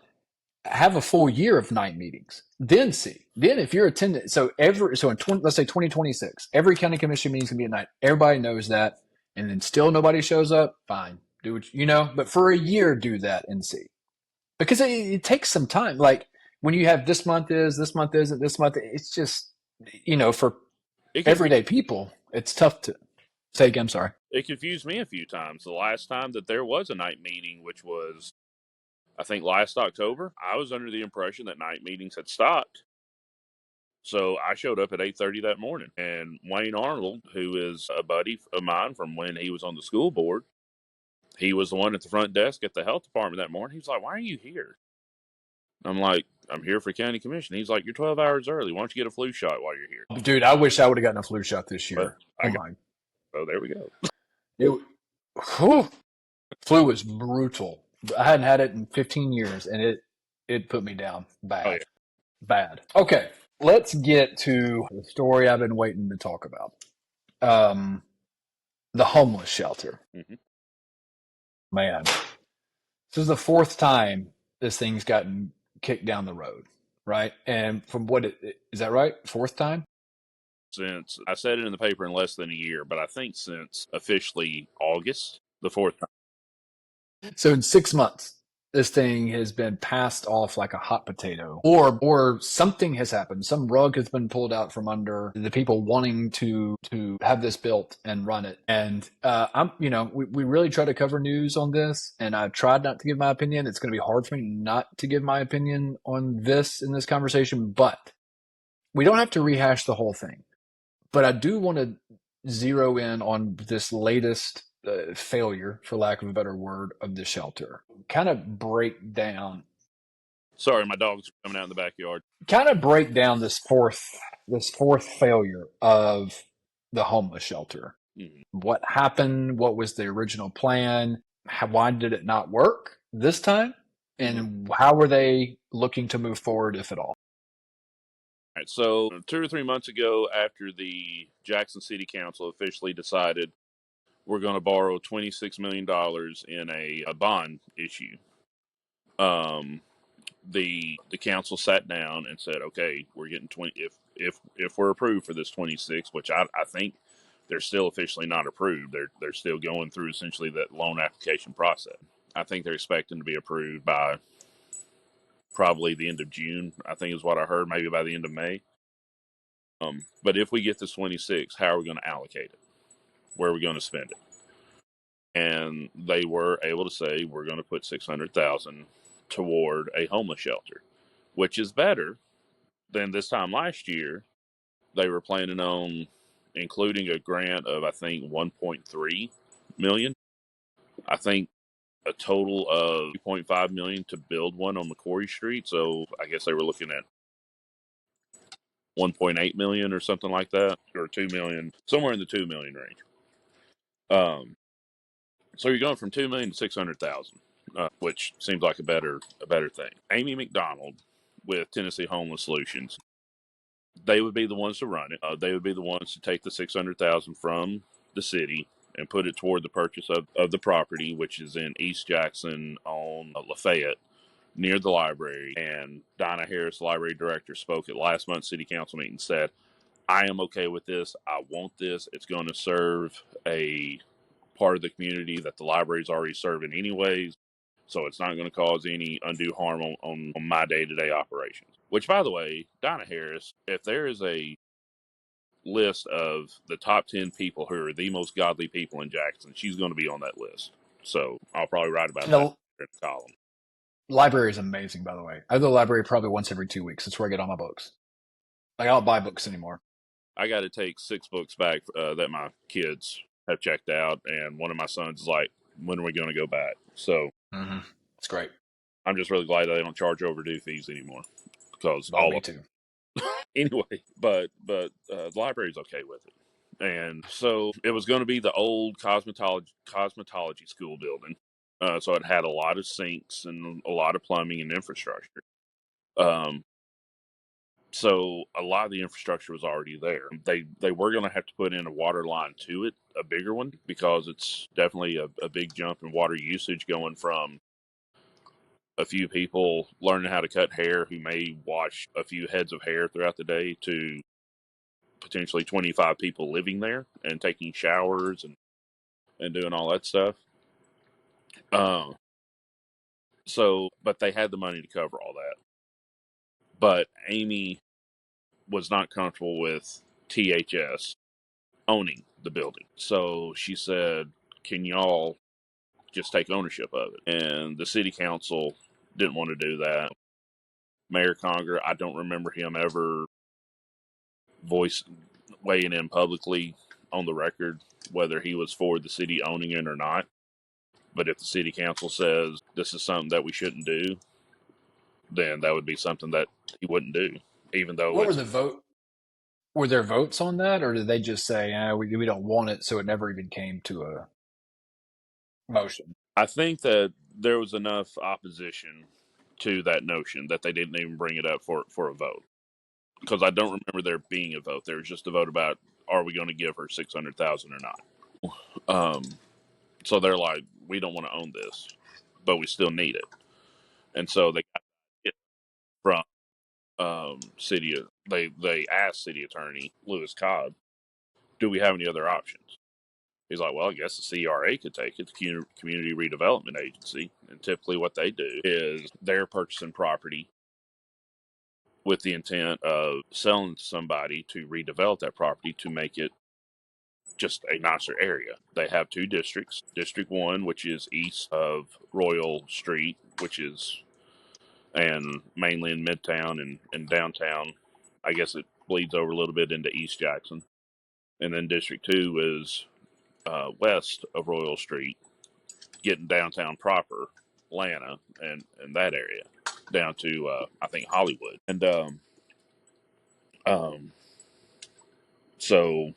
have a full year of night meetings. Then see. Then if you're attending, let's say 2026, every county commission meeting is gonna be at night. Everybody knows that, and then still nobody shows up. Fine, do what But for a year, do that and see, because it takes some time. Like when you have this month isn't, this month. It's just for everyday people, it's tough to say again. I'm sorry. It confused me a few times. The last time that there was a night meeting, which was, I think, last October, I was under the impression that night meetings had stopped. So I showed up at 8:30 that morning, and Wayne Arnold, who is a buddy of mine from when he was on the school board, he was the one at the front desk at the health department that morning. He was like, "Why are you here?" I'm like, "I'm here for county commission." He's like, "You're 12 hours early. Why don't you get a flu shot while you're here?" Dude, I wish I would have gotten a flu shot this year. Oh, there we go. Flu was brutal. I hadn't had it in 15 years, and it put me down bad. Oh, yeah. Bad. Okay, let's get to the story I've been waiting to talk about. The homeless shelter. Mm-hmm. Man, this is the fourth time this thing's gotten kicked down the road, right? And from is that right? Fourth time? Since I said it in the paper in less than a year, but I think since officially August, the fourth time. So in 6 months, this thing has been passed off like a hot potato, or something has happened. Some rug has been pulled out from under the people wanting to have this built and run it. And we really try to cover news on this, and I've tried not to give my opinion. It's going to be hard for me not to give my opinion on this in this conversation, but we don't have to rehash the whole thing. But I do want to zero in on this latest failure, for lack of a better word, of the shelter. Kind of break down. Sorry, my dog's coming out in the backyard. Kind of break down this fourth failure of the homeless shelter. Mm-hmm. What happened? What was the original plan? Why did it not work this time? And how were they looking to move forward, if at all? All right, so 2 or 3 months ago, after the Jackson City Council officially decided we're going to borrow $26 million in a bond issue, um, the council sat down and said, okay, we're getting 20. If we're approved for this 26, which I think they're still officially not approved. They're still going through essentially that loan application process. I think they're expecting to be approved by probably the end of June. I think is what I heard, maybe by the end of May. But if we get this 26, how are we going to allocate it? Where are we going to spend it? And they were able to say we're going to put 600,000 toward a homeless shelter, which is better than this time last year. They were planning on including a grant of I think 1.3 million. I think a total of 2.5 million to build one on McCory Street. So I guess they were looking at 1.8 million or something like that, or 2 million, somewhere in the 2 million range. So you're going from 2 million to 600,000, which seems like a better thing. Amy McDonald with Tennessee Homeless Solutions, they would be the ones to run it. They would be the ones to take the 600,000 from the city and put it toward the purchase of the property, which is in East Jackson on Lafayette, near the library. And Donna Harris, the library director, spoke at last month's city council meeting and said, I am okay with this. I want this. It's going to serve a part of the community that the library is already serving anyways. So it's not going to cause any undue harm on my day-to-day operations. Which, by the way, Donna Harris, if there is a list of the top 10 people who are the most godly people in Jackson, she's going to be on that list. So I'll probably write about And that the in the column. library is amazing, by the way. I go to the library probably once every 2 weeks. That's where I get all my books. Like, I don't buy books anymore. I got to take 6 books back that my kids have checked out, and one of my sons is like, when are we going to go back? So It's great. I'm just really glad that they don't charge overdue fees anymore, because Oh, all me of too. anyway. But the library's okay with it, and so it was going to be the old cosmetology school building. So it had a lot of sinks and a lot of plumbing and infrastructure. Um, so a lot of the infrastructure was already there. They were going to have to put in a water line to it, a bigger one, because it's definitely a big jump in water usage going from a few people learning how to cut hair who may wash a few heads of hair throughout the day to potentially 25 people living there and taking showers and doing all that stuff. Um, but they had the money to cover all that. But Amy was not comfortable with THS owning the building. So she said, can y'all just take ownership of it? And the city council didn't want to do that. Mayor Conger, I don't remember him ever voice weighing in publicly on the record whether he was for the city owning it or not. But if the city council says this is something that we shouldn't do, then that would be something that he wouldn't do, even though What were it's. the vote? Were there votes on that, or did they just say, we don't want it, so it never even came to a motion? I think that there was enough opposition to that notion that they didn't even bring it up for a vote. Because I don't remember there being a vote. There was just a vote about are we going to give her 600,000 or not. So they're like, we don't want to own this, but we still need it, and so they got it from city. They asked city attorney Lewis Cobb, do we have any other options? He's like, well, I guess the CRA could take it, the Community Redevelopment Agency. And typically what they do is they're purchasing property with the intent of selling to somebody to redevelop that property to make it just a nicer area. They have 2 districts. District 1, which is east of Royal Street, which is, and mainly in Midtown and downtown. I guess it bleeds over a little bit into East Jackson. And then District 2 is west of Royal Street, getting downtown proper, Atlanta, and that area, down to I think Hollywood. And um, so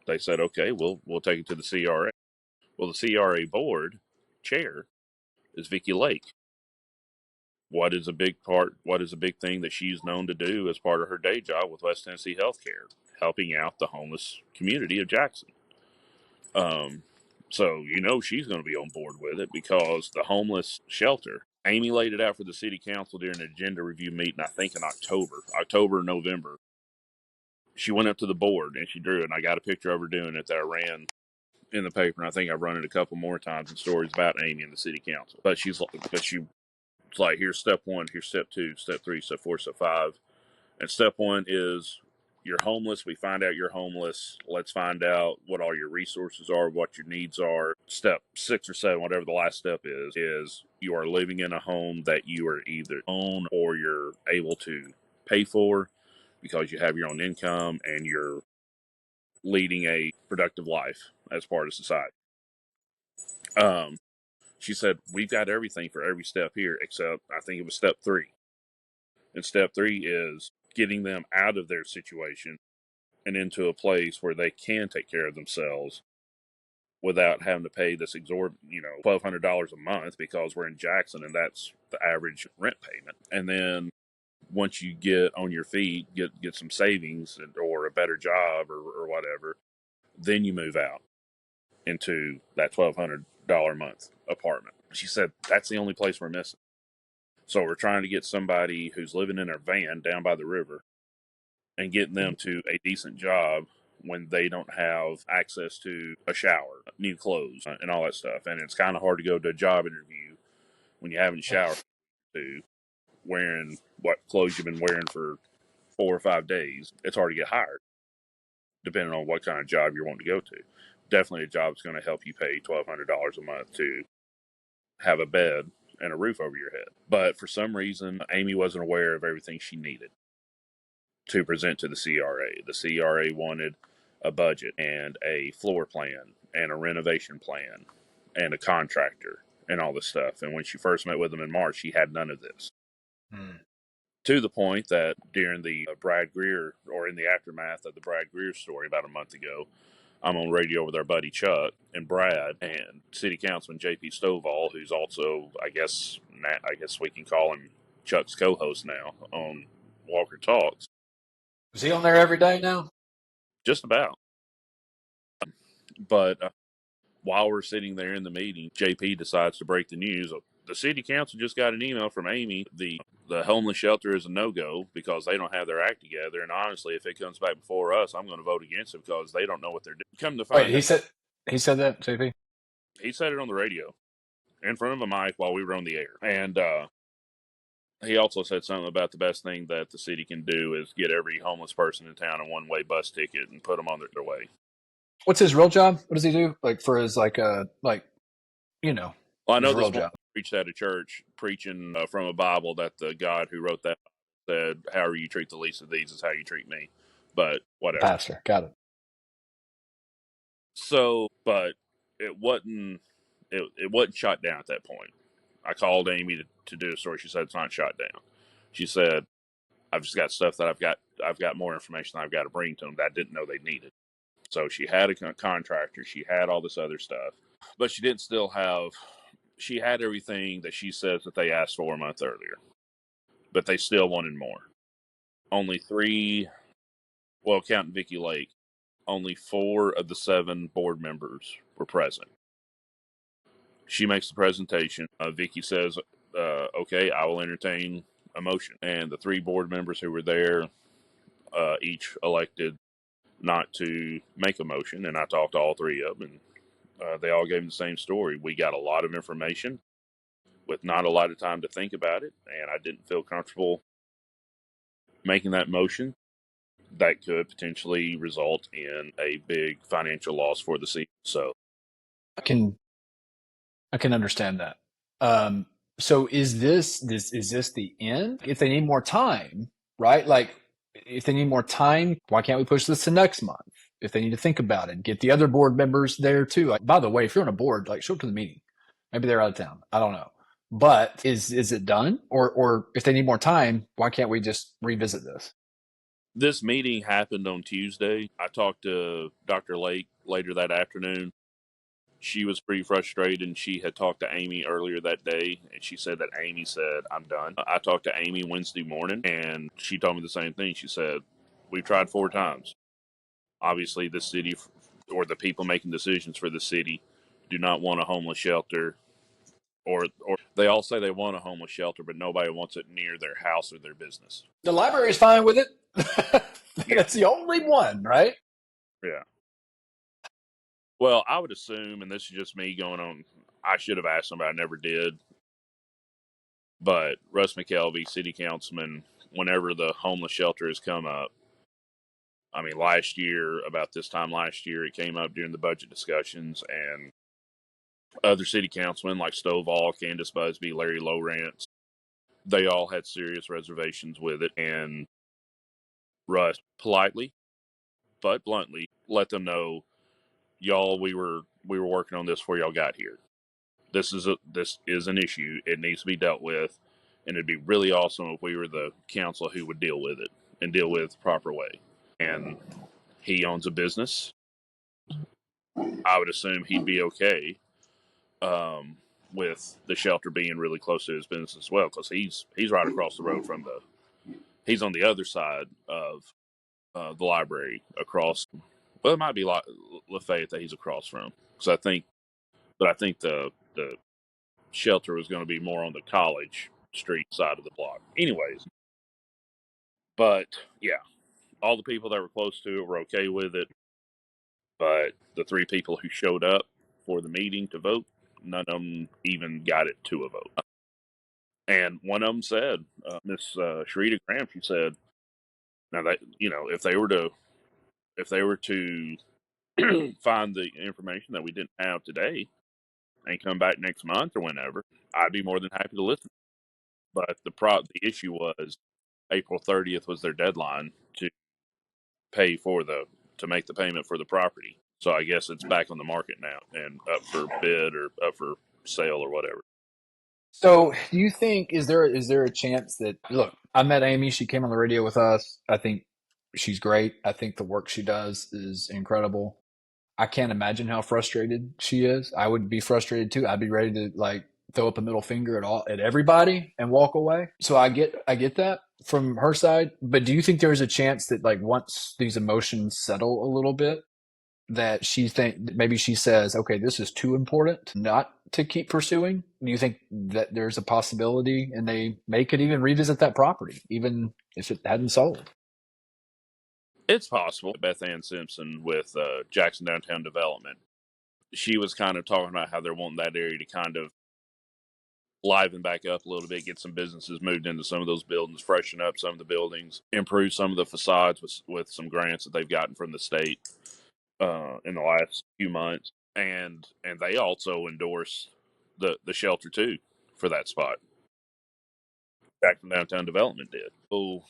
they said, okay, we'll take it to the CRA. Well, the CRA board chair is Vicky Lake, what is a big thing that she's known to do as part of her day job with West Tennessee Healthcare, helping out the homeless community of Jackson. So she's going to be on board with it, because the homeless shelter, Amy laid it out for the city council during an agenda review meeting, I think in October, November. She went up to the board and she drew it, and I got a picture of her doing it that I ran in the paper, and I think I've run it a couple more times in stories about Amy and the city council. But she was like, here's step one, here's step two, step three, step four, step five. And step one is, you're homeless. We find out you're homeless. Let's find out what all your resources are, what your needs are. Step 6 or 7, whatever the last step is you are living in a home that you are either own or you're able to pay for, because you have your own income and you're leading a productive life as part of society. She said, we've got everything for every step here, except I think it was step 3. And step 3 is getting them out of their situation and into a place where they can take care of themselves without having to pay this exorbitant, $1,200 a month, because we're in Jackson and that's the average rent payment. And then once you get on your feet, get some savings or a better job or whatever, then you move out into that $1,200 a month apartment. She said, that's the only place we're missing. So we're trying to get somebody who's living in their van down by the river and getting them to a decent job when they don't have access to a shower, new clothes, and all that stuff. And it's kind of hard to go to a job interview when you haven't showered, to wearing what clothes you've been wearing for 4 or 5 days. It's hard to get hired, depending on what kind of job you're wanting to go to. Definitely a job that's going to help you pay $1,200 a month to have a bed and a roof over your head. But for some reason, Amy wasn't aware of everything she needed to present to the CRA. The CRA wanted a budget and a floor plan and a renovation plan and a contractor and all this stuff. And when she first met with them in March, she had none of this. To the point that during the Brad Greer, or in the aftermath of the Brad Greer story about a month ago, I'm on radio with our buddy Chuck and Brad and City Councilman JP Stovall, who's also, I guess we can call him Chuck's co-host now on Walker Talks. Is he on there every day now? Just about. But while we're sitting there in the meeting, JP decides to break the news. The city council just got an email from Amy. The homeless shelter is a no-go because they don't have their act together. And honestly, if it comes back before us, I'm going to vote against it because they don't know what they're doing. Come to find out, he said that, JP? He said it on the radio in front of a mic while we were on the air. And he also said something about the best thing that the city can do is get every homeless person in town a one-way bus ticket and put them on their way. What's his real job? What does he do? Like for his Well, I know this one preached at a church preaching from a Bible that the God who wrote that said, however you treat the least of these is how you treat me. But whatever. Pastor, got it. So, but it wasn't shot down at that point. I called Amy to do a story. She said it's not shot down. She said, I've just got stuff that I've got more information I've got to bring to them that I didn't know they needed. So she had a contractor. She had all this other stuff, but she didn't still have. She had everything that she says that they asked for a month earlier, but they still wanted more. Only 3, well, counting Vicky Lake, only 4 of the 7 board members were present. She makes the presentation. Vicky says, okay, I will entertain a motion. And the 3 board members who were there each elected not to make a motion. And I talked to all 3 of them, and they all gave me the same story. We got a lot of information with not a lot of time to think about it, and I didn't feel comfortable making that motion. That could potentially result in a big financial loss for the city. So I can understand that. So is this the end? If they need more time, right? Like if they need more time, why can't we push this to next month? If they need to think about it, get the other board members there too. Like, by the way, if you're on a board, like show up to the meeting. Maybe they're out of town. I don't know. But is it done? Or if they need more time, why can't we just revisit this? This meeting happened on Tuesday. I talked to Dr. Lake later that afternoon. she was pretty frustrated, and she had talked to Amy earlier that day, and she said that Amy said, "I'm done." I talked to Amy Wednesday morning, and she told me the same thing. She said, "We've tried 4 times. Obviously, the city or the people making decisions for the city do not want a homeless shelter, or they all say they want a homeless shelter, but nobody wants it near their house or their business." The library is fine with it. Yeah, That's the only one, right? yeah. Well, I would assume, and this is just me going on, I should have asked him, but I never did. But Russ McKelvey, city councilman, whenever the homeless shelter has come up, I mean, last year, about this time last year, it came up during the budget discussions, and other city councilmen like Stovall, Candace Busby, Larry Lowrance, they all had serious reservations with it. And Russ politely but bluntly let them know, y'all, we were working on this before y'all got here. This is an issue. It needs to be dealt with, and it'd be really awesome if we were the council who would deal with it and deal with it the proper way. And he owns a business. I would assume he'd be okay with the shelter being really close to his business as well, because he's right across the road from the. He's on the other side of the library across. Well, it might be Lafayette that he's across from. So I think the shelter was going to be more on the College Street side of the block. Anyways, but yeah, all the people that were close to it were okay with it. But the 3 people who showed up for the meeting to vote, none of them even got it to a vote. And one of them said, Miss Sharita Graham, she said, now that if they were to find the information that we didn't have today and come back next month or whenever, I'd be more than happy to listen. But the issue was April 30th was their deadline to pay for to make the payment for the property. So I guess it's back on the market now and up for bid or up for sale or whatever. So, do you think is there a chance that look? I met Amy. She came on the radio with us. I think she's great. I think the work she does is incredible. I can't imagine how frustrated she is. I would be frustrated too. I'd be ready to like throw up a middle finger at everybody and walk away. So I get that from her side. But do you think there's a chance that like once these emotions settle a little bit, that maybe she says, okay, this is too important not to keep pursuing? Do you think that there's a possibility and they could even revisit that property, even if it hadn't sold? It's possible. Beth Ann Simpson with Jackson Downtown Development, she was kind of talking about how they're wanting that area to kind of liven back up a little bit, get some businesses moved into some of those buildings, freshen up some of the buildings, improve some of the facades with some grants that they've gotten from the state in the last few months, and they also endorse the shelter too for that spot. Jackson Downtown Development did. So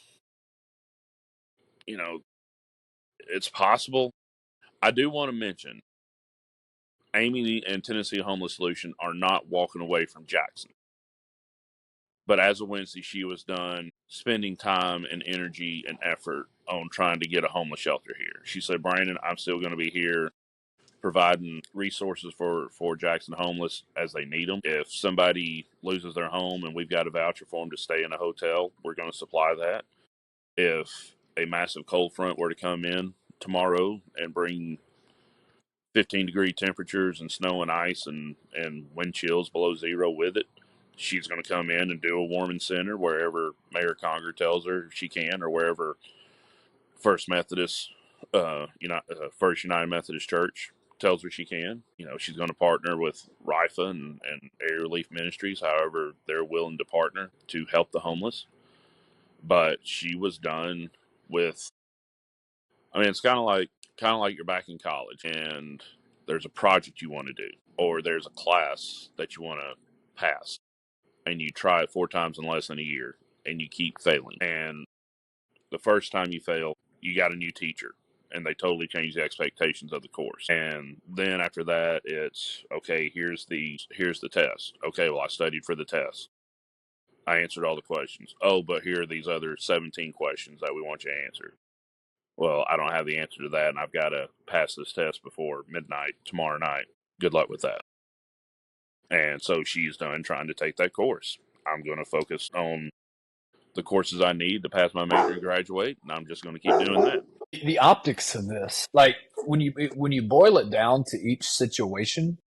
you know, it's possible. I do want to mention Amy and Tennessee Homeless Solution are not walking away from Jackson. But as of Wednesday, she was done spending time and energy and effort on trying to get a homeless shelter here. She said, "Brandon, I'm still going to be here providing resources for Jackson homeless as they need them. If somebody loses their home and we've got a voucher for them to stay in a hotel, we're going to supply that. If a massive cold front were to come in tomorrow and bring 15-degree temperatures and snow and ice and wind chills below zero with it, she's going to come in and do a warming center wherever Mayor Conger tells her she can, or wherever First Methodist, First United Methodist Church tells her she can. She's going to partner with RIFA and Air Relief Ministries, however they're willing to partner to help the homeless. But she was done with. I mean, it's kind of like you're back in college and there's a project you want to do, or there's a class that you want to pass, and you try it 4 times in less than a year, and you keep failing. And the first time you fail, you got a new teacher, and they totally change the expectations of the course. And then after that, it's okay. Here's the test. Okay, well, I studied for the test. I answered all the questions. Oh, but here are these other 17 questions that we want you to answer. Well, I don't have the answer to that, and I've got to pass this test before midnight tomorrow night. Good luck with that. And so she's done trying to take that course. I'm going to focus on the courses I need to pass my major and graduate, and I'm just going to keep doing that. The optics of this, like when you boil it down to each situation,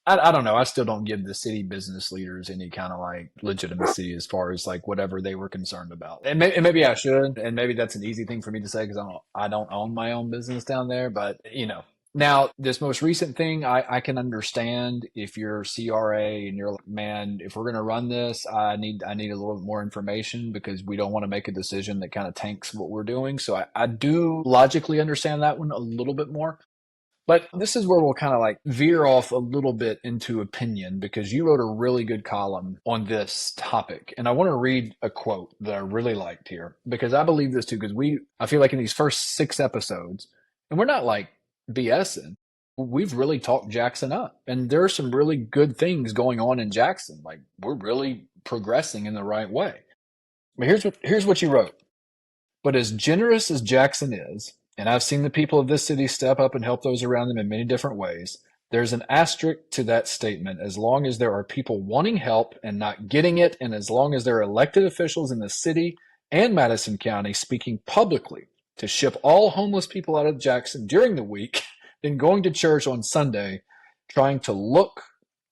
I don't know. I still don't give the city business leaders any kind of like legitimacy as far as like whatever they were concerned about. And maybe I should, and maybe that's an easy thing for me to say because I don't own my own business down there. But now this most recent thing, I can understand if you're CRA and you're like, man, if we're gonna run this, I need a little bit more information because we don't want to make a decision that kind of tanks what we're doing. So I do logically understand that one a little bit more. But this is where we'll kind of like veer off a little bit into opinion because you wrote a really good column on this topic. And I want to read a quote that I really liked here because I believe this too. Because I feel like in these first 6 episodes, and we're not like BSing, we've really talked Jackson up. And there are some really good things going on in Jackson. Like we're really progressing in the right way. But here's what you wrote. But as generous as Jackson is, and I've seen the people of this city step up and help those around them in many different ways, there's an asterisk to that statement as long as there are people wanting help and not getting it, and as long as there are elected officials in the city and Madison County speaking publicly to ship all homeless people out of Jackson during the week, then going to church on Sunday, trying to look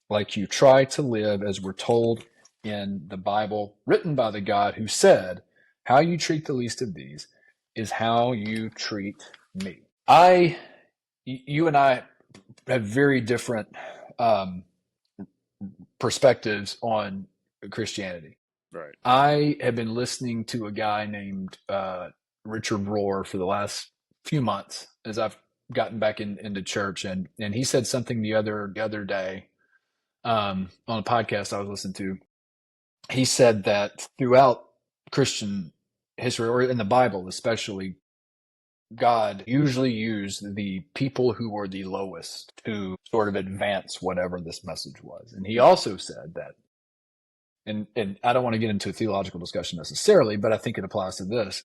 like you try to live as we're told in the Bible, written by the God who said, how you treat the least of these is how you treat me. You and I have very different perspectives on Christianity. Right. I have been listening to a guy named Richard Rohr for the last few months as I've gotten back into church, and he said something the other day on a podcast I was listening to. He said that throughout Christian history, or in the Bible especially, God usually used the people who were the lowest to sort of advance whatever this message was. And he also said that, and I don't want to get into a theological discussion necessarily, but I think it applies to this.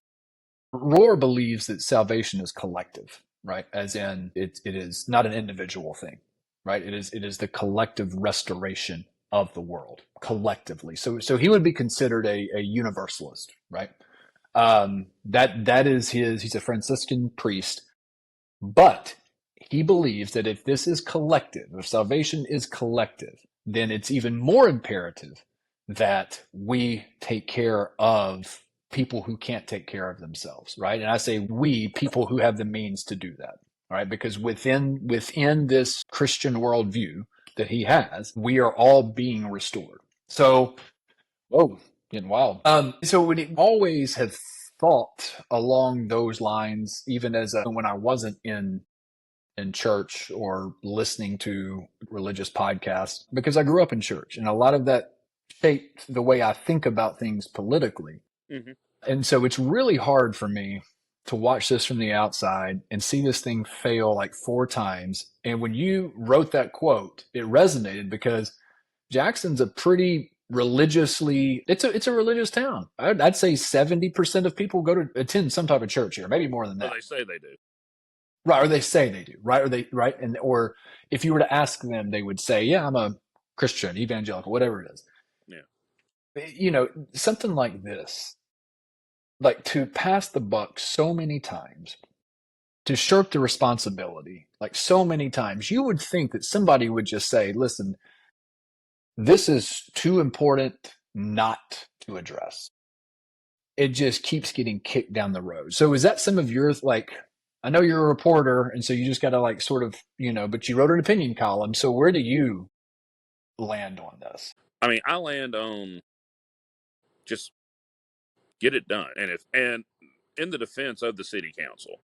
Rohr believes that salvation is collective, right? As in it is not an individual thing, right? It is the collective restoration of the world collectively. So he would be considered a universalist, right? That is he's a Franciscan priest, but he believes that if this is collective, if salvation is collective, then it's even more imperative that we take care of people who can't take care of themselves, right? And I say we, people who have the means to do that, all right? Because within this Christian worldview that he has, we are all being restored. So, whoa, getting wild. So we always have thought along those lines, even as when I wasn't in church or listening to religious podcasts, because I grew up in church, and a lot of that shaped the way I think about things politically. Mm-hmm. And so it's really hard for me to watch this from the outside and see this thing fail like 4 times. And when you wrote that quote, it resonated because Jackson's a pretty religiously it's a religious town. I'd say 70% of people go to attend some type of church here, maybe more than that. Well, they say they do. Right, or they say they do, right? Or they right, and or if you were to ask them, they would say, "Yeah, I'm a Christian, evangelical, whatever it is." Yeah. Something like this, like to pass the buck so many times, to shirk the responsibility, like so many times, you would think that somebody would just say, "Listen, this is too important not to address." It just keeps getting kicked down the road. So is that some of your like? I know you're a reporter, and so you just got to like sort of but you wrote an opinion column. So where do you land on this? I mean, I land on just get it done, and in the defense of the city council,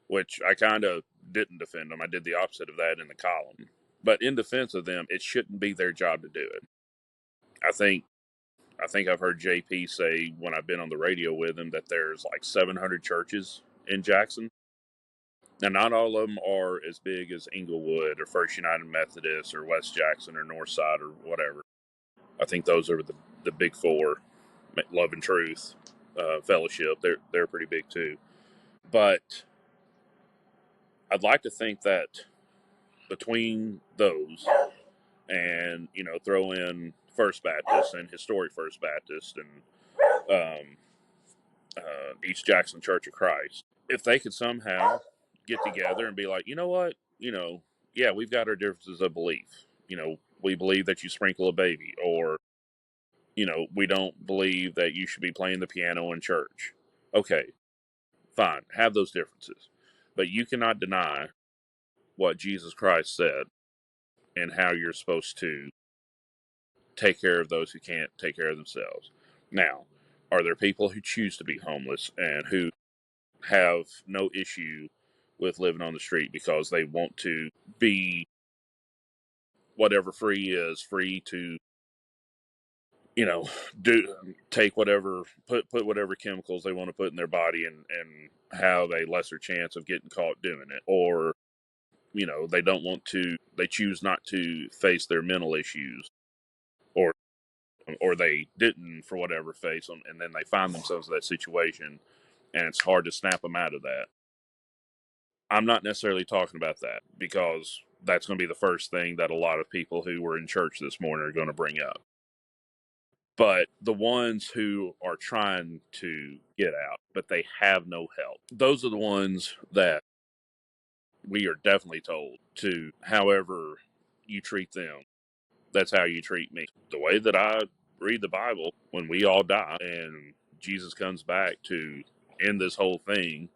which I kind of didn't defend them. I did the opposite of that in the column. But in defense of them, it shouldn't be their job to do it. I think I've heard JP say when I've been on the radio with him that there's like 700 churches in Jackson. Now, not all of them are as big as Inglewood or First United Methodist or West Jackson or Northside or whatever. I think those are the big 4, Love and Truth, Fellowship. They're pretty big too. But I'd like to think that between those, and throw in First Baptist and Historic First Baptist and East Jackson Church of Christ, if they could somehow get together and be like, you know what, yeah, we've got our differences of belief. We believe that you sprinkle a baby, or we don't believe that you should be playing the piano in church. Okay, fine, have those differences, but you cannot deny what Jesus Christ said and how you're supposed to take care of those who can't take care of themselves. Now, are there people who choose to be homeless and who have no issue with living on the street because they want to be whatever free is, free to you know do take whatever, put whatever chemicals they want to put in their body, and have a lesser chance of getting caught doing it, or they don't want to, they choose not to face their mental issues, or they didn't for whatever face them, and then they find themselves in that situation and it's hard to snap them out of that. I'm not necessarily talking about that, because that's going to be the first thing that a lot of people who were in church this morning are going to bring up. But the ones who are trying to get out, but they have no help, those are the ones that we are definitely told to, however you treat them, that's how you treat me. The way that I read the Bible, when we all die and Jesus comes back to end this whole thing,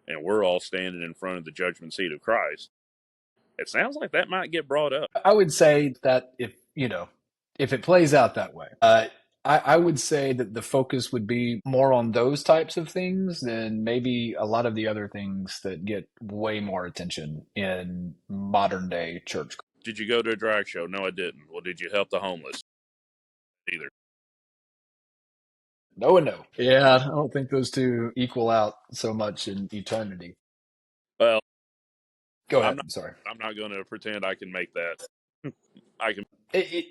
and we're all standing in front of the judgment seat of Christ, it sounds like that might get brought up. I would say that if it plays out that way, I would say that the focus would be more on those types of things than maybe a lot of the other things that get way more attention in modern day church. Did you go to a drag show? No, I didn't. Well, did you help the homeless? Either. No and no. Yeah, I don't think those two equal out so much in eternity. Well, Go I'm ahead. not. I'm sorry. I'm not going to pretend I can make that. I can.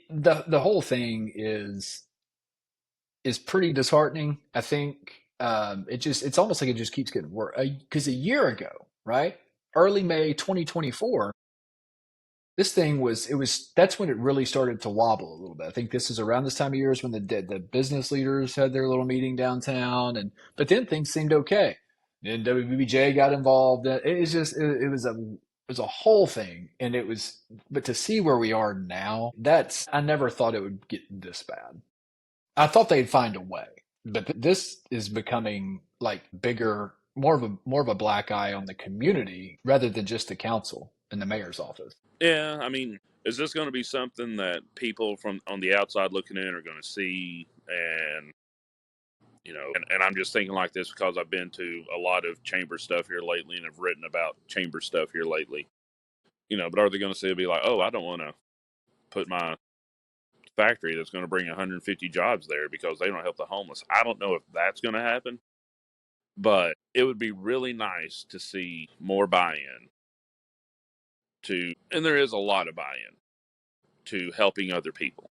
The whole thing is pretty disheartening. I think it's almost like it just keeps getting worse. Because a year ago, right, early May 2024, this thing was that's when it really started to wobble a little bit. I think this is around this time of year is when the business leaders had their little meeting downtown, and but then things seemed okay. Then WBJ got involved. It was a whole thing, and it was. But to see where we are now, that's I never thought it would get this bad. I thought they'd find a way, but this is becoming like bigger, more of a black eye on the community rather than just the council and the mayor's office. Yeah, I mean, is this going to be something that people from on the outside looking in are going to see? And and I'm just thinking like this because I've been to a lot of chamber stuff here lately and have written about chamber stuff here lately. But are they going to say, be like, oh, I don't want to put my factory that's going to bring 150 jobs there because they don't help the homeless? I don't know if that's going to happen, but it would be really nice to see more buy-in to, and there is a lot of buy-in to helping other people.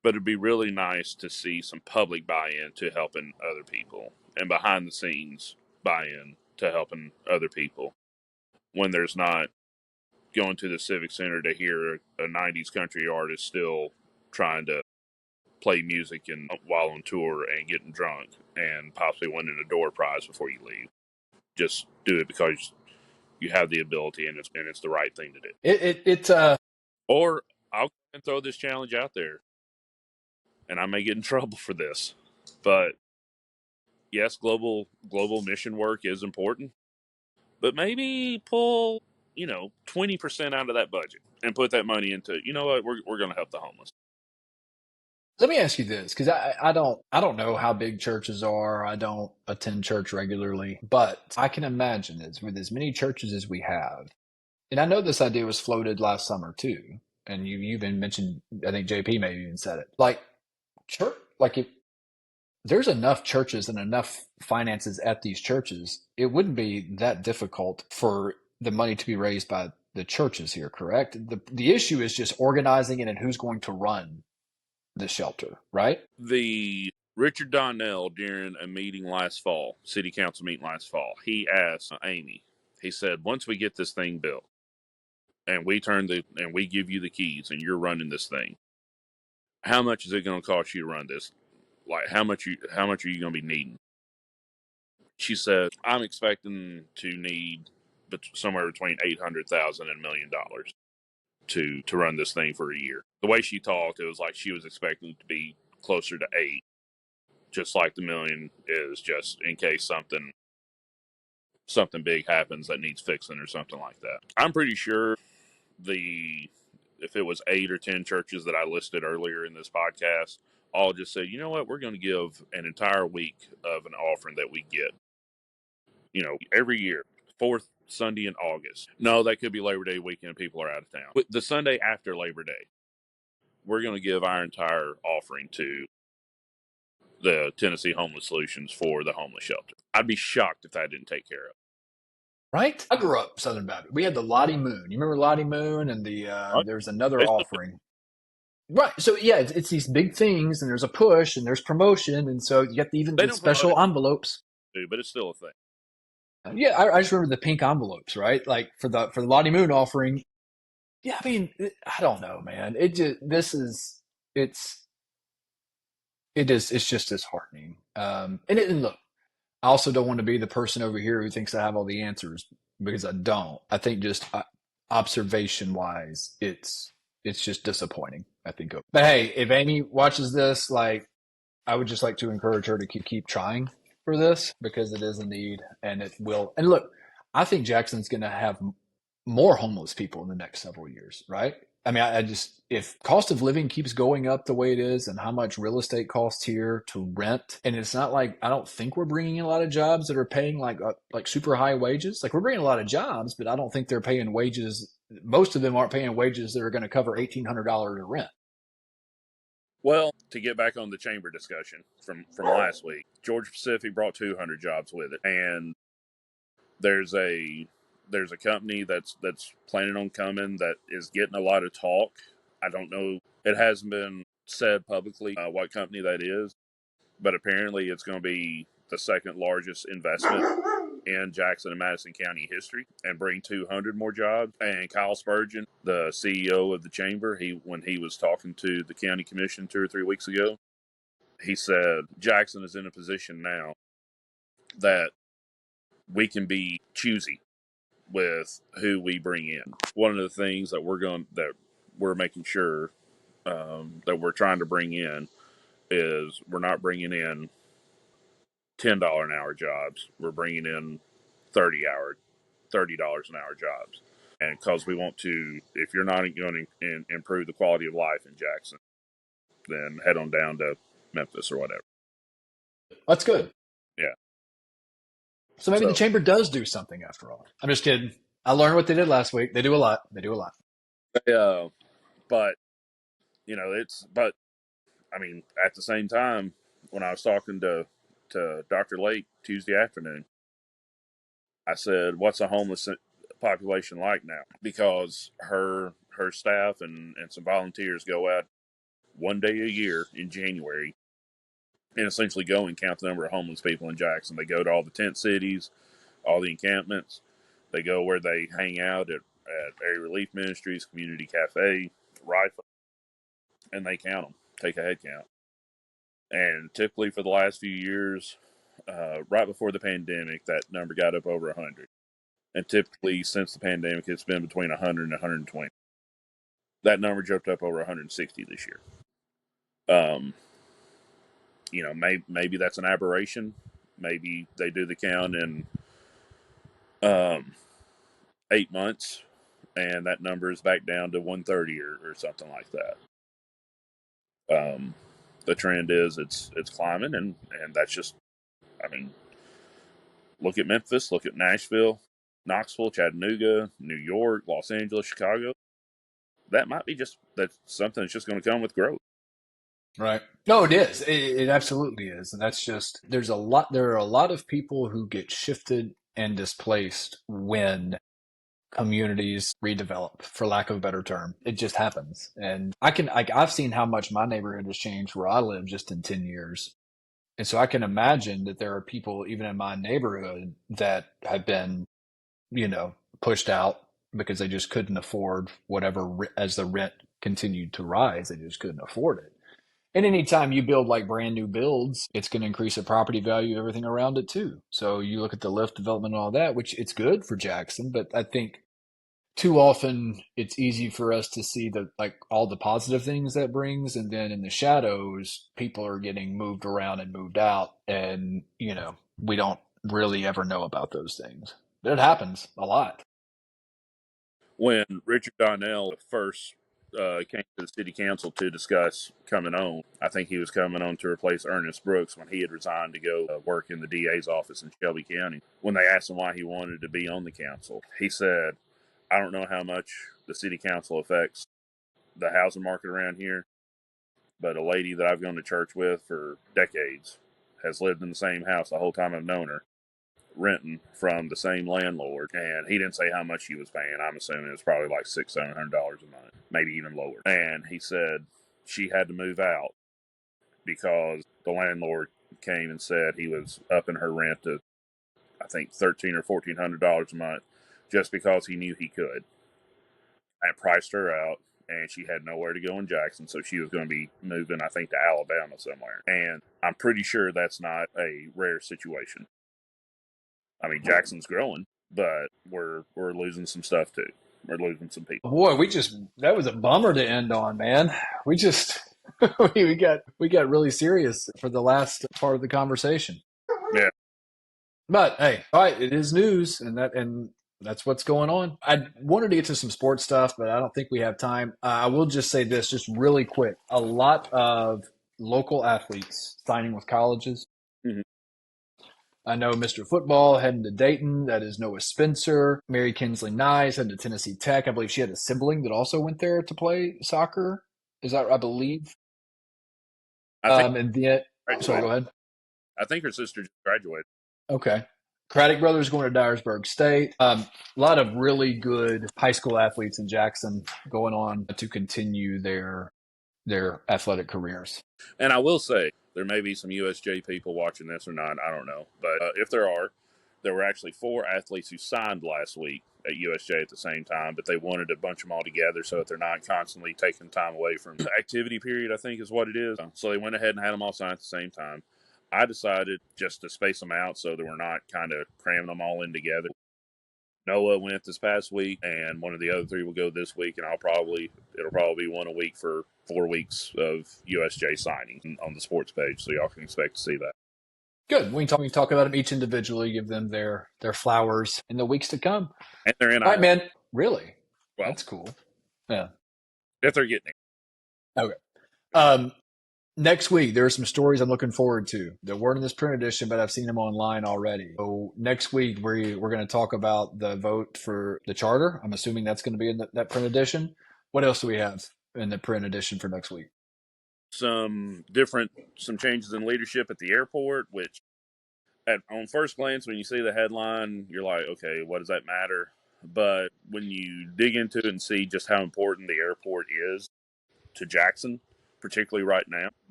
But it'd be really nice to see some public buy-in to helping other people, and behind the scenes buy-in to helping other people, when there's not going to the Civic Center to hear a 90s country artist still trying to play music and while on tour and getting drunk and possibly winning a door prize before you leave. Just do it because you have the ability, and it's the right thing to do. It's Or I'll throw this challenge out there, and I may get in trouble for this, but yes, global mission work is important, but maybe pull 20% out of that budget and put that money into, what, we're going to help the homeless. let me ask you this because I don't know how big churches are. I don't attend church regularly, but I can imagine is with as many churches as we have, and I know this idea was floated last summer too, and you even mentioned I think JP maybe even said it like church like if there's enough churches and enough finances at these churches, it wouldn't be that difficult for the money to be raised by the churches here, correct? The issue is just organizing it and who's going to run the shelter, right? The Richard Donnell, during a meeting last fall, city council meeting last fall, he asked Amy, he said, once we get this thing built and we give you the keys, and you're running this thing. How much is it going to cost you to run this? Like, how much are you going to be needing? She said, I'm expecting to need somewhere between 800,000 and $1 million to run this thing for a year. The way she talked, it was like she was expecting to be closer to 8, just like the million is, just in case something big happens that needs fixing or something like that. I'm pretty sure the if it was 8 or 10 churches that I listed earlier in this podcast, all just said, you know what, we're going to give an entire week of an offering that we get, every year, fourth Sunday in August. No, that could be Labor Day weekend. People are out of town. The Sunday after Labor Day, we're going to give our entire offering to the Tennessee Homeless Solutions for the homeless shelter. I'd be shocked if that didn't take care of. Right? I grew up Southern Baptist. We had the Lottie Moon. You remember Lottie Moon and there's another offering. Right. So yeah, it's these big things, and there's a push, and there's promotion, and so you get even They the don't promote special it, envelopes. but it's still a thing. Yeah, I just remember the pink envelopes, right? Like for the Lottie Moon offering. Yeah, I mean, I don't know, man. It's just disheartening. And look, I also don't want to be the person over here who thinks I have all the answers, because I don't. I think just observation wise, it's just disappointing. I think. But hey, if Amy watches this, like, I would just like to encourage her to keep trying for this, because it is a need, and it will. And look, I think Jackson's going to have more homeless people in the next several years, right? I mean, I just, if cost of living keeps going up the way it is, and how much real estate costs here to rent, and it's not like, I don't think we're bringing in a lot of jobs that are paying like super high wages. Like, we're bringing a lot of jobs, but I don't think they're paying wages. Most of them aren't paying wages that are going to cover $1,800 of rent. Well, to get back on the chamber discussion from last week, Georgia Pacific brought 200 jobs with it, and there's a company that's planning on coming that is getting a lot of talk. I don't know. It hasn't been said publicly what company that is, but apparently it's going to be the second largest investment in Jackson and Madison County history, and bring 200 more jobs. And Kyle Spurgeon, the CEO of the chamber, when he was talking to the county commission 2 or 3 weeks ago, he said Jackson is in a position now that we can be choosy with who we bring in. One of the things that we're making sure that we're trying to bring in is we're not bringing in $10 an hour jobs. We're bringing in $30 an hour jobs. And because we want to, if you're not going to improve the quality of life in Jackson, then head on down to Memphis or whatever. That's good. Yeah. So maybe the chamber does do something after all. I'm just kidding. I learned what they did last week. They do a lot. But but I mean, at the same time, when I was talking to Dr. Lake Tuesday afternoon, I said, "What's a homeless population like now?" Because her staff and some volunteers go out one day a year in January and essentially go and count the number of homeless people in Jackson. They go to all the tent cities, all the encampments. They go where they hang out at Area Relief Ministries, Community Cafe, Rifle, and they count them, take a head count. And typically for the last few years, right before the pandemic, that number got up over 100. And typically since the pandemic, it's been between 100 and 120. That number jumped up over 160 this year. Maybe that's an aberration. Maybe they do the count in 8 months, and that number is back down to 130 or something like that. The trend is it's climbing, and that's just, I mean, look at Memphis, look at Nashville, Knoxville, Chattanooga, New York, Los Angeles, Chicago. That might be that's something that's just going to come with growth. Right. No, it is. It absolutely is. And that's just, there are a lot of people who get shifted and displaced when communities redevelop, for lack of a better term. It just happens. And I've seen how much my neighborhood has changed where I live just in 10 years. And so I can imagine that there are people even in my neighborhood that have been, pushed out because they just couldn't afford whatever as the rent continued to rise. They just couldn't afford it. And anytime you build like brand new builds, it's going to increase the property value, everything around it too. So you look at the lift development and all that, which it's good for Jackson, but I think too often it's easy for us to see the like all the positive things that brings, and then in the shadows people are getting moved around and moved out, and we don't really ever know about those things, but it happens a lot. When Richard Donnell first came to the city council to discuss coming on, I think he was coming on to replace Ernest Brooks when he had resigned to go work in the DA's office in Shelby County. When they asked him why he wanted to be on the council, he said, I don't know how much the city council affects the housing market around here, but a lady that I've gone to church with for decades has lived in the same house the whole time I've known her, renting from the same landlord, and he didn't say how much he was paying. I'm assuming it's probably like $600-700 a month, maybe even lower. And he said she had to move out because the landlord came and said he was upping her rent to, I think, $1,300 or $1,400 a month, just because he knew he could, and priced her out. And she had nowhere to go in Jackson, so she was going to be moving, I think, to Alabama somewhere. And I'm pretty sure that's not a rare situation. I mean, Jackson's growing, but we're losing some stuff too. We're losing some people. Boy, that was a bummer to end on, man. We just we got really serious for the last part of the conversation. Yeah, But hey, all right, it is news, and that's what's going on. I wanted to get to some sports stuff, but I don't think we have time. I will just say this, just really quick: a lot of local athletes signing with colleges. mm-hmm. I know Mr. Football heading to Dayton. That is Noah Spencer. Mary Kinsley Nyes heading to Tennessee Tech. I believe she had a sibling that also went there to play soccer. Is that I believe? I think And then, sorry, go ahead. I think her sister just graduated. Okay. Craddock brothers going to Dyersburg State. A lot of really good high school athletes in Jackson going on to continue their athletic careers. And I will say, there may be some USJ people watching this or not. I don't know, but if there are, there were actually 4 athletes who signed last week at USJ at the same time, but they wanted to bunch them all together so that they're not constantly taking time away from the activity period, I think is what it is. So they went ahead and had them all signed at the same time. I decided just to space them out so that we're not kind of cramming them all in together. Noah went this past week, and one of the other 3 will go this week, and it'll probably be one a week for 4 weeks of USJ signing on the sports page, so y'all can expect to see that. Good. We can talk about them each individually, give them their flowers in the weeks to come. And they're in All right, man. Really? well, That's cool. Yeah. if they're getting it. Okay. Um, Next week, there are some stories I'm looking forward to. They weren't in this print edition, but I've seen them online already. So next week, we're going to talk about the vote for the charter. I'm assuming that's going to be in that print edition. What else do we have in the print edition for next week? Some changes in leadership at the airport, which on first glance, when you see the headline, you're like, okay, what does that matter? But when you dig into it and see just how important the airport is to Jackson, particularly right now,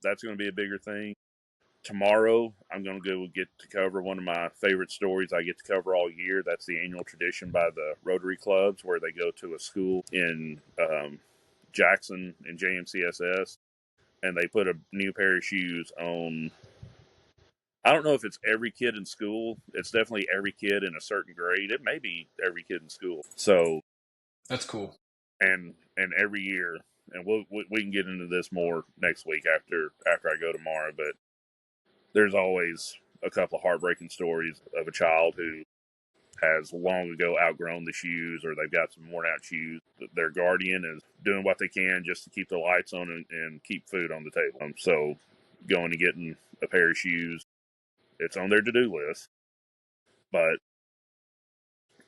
that's going to be a bigger thing. Tomorrow, I'm going to go get to cover one of my favorite stories I get to cover all year. That's the annual tradition by the Rotary Clubs, where they go to a school in Jackson in JMCSS, and they put a new pair of shoes on. I don't know if it's every kid in school. It's definitely every kid in a certain grade. It may be every kid in school. So That's cool. and every year, and we can get into this more next week after I go tomorrow. But there's always a couple of heartbreaking stories of a child who has long ago outgrown the shoes, or they've got some worn out shoes. Their guardian is doing what they can just to keep the lights on and keep food on the table. So going and getting a pair of shoes, it's on their to-do list, but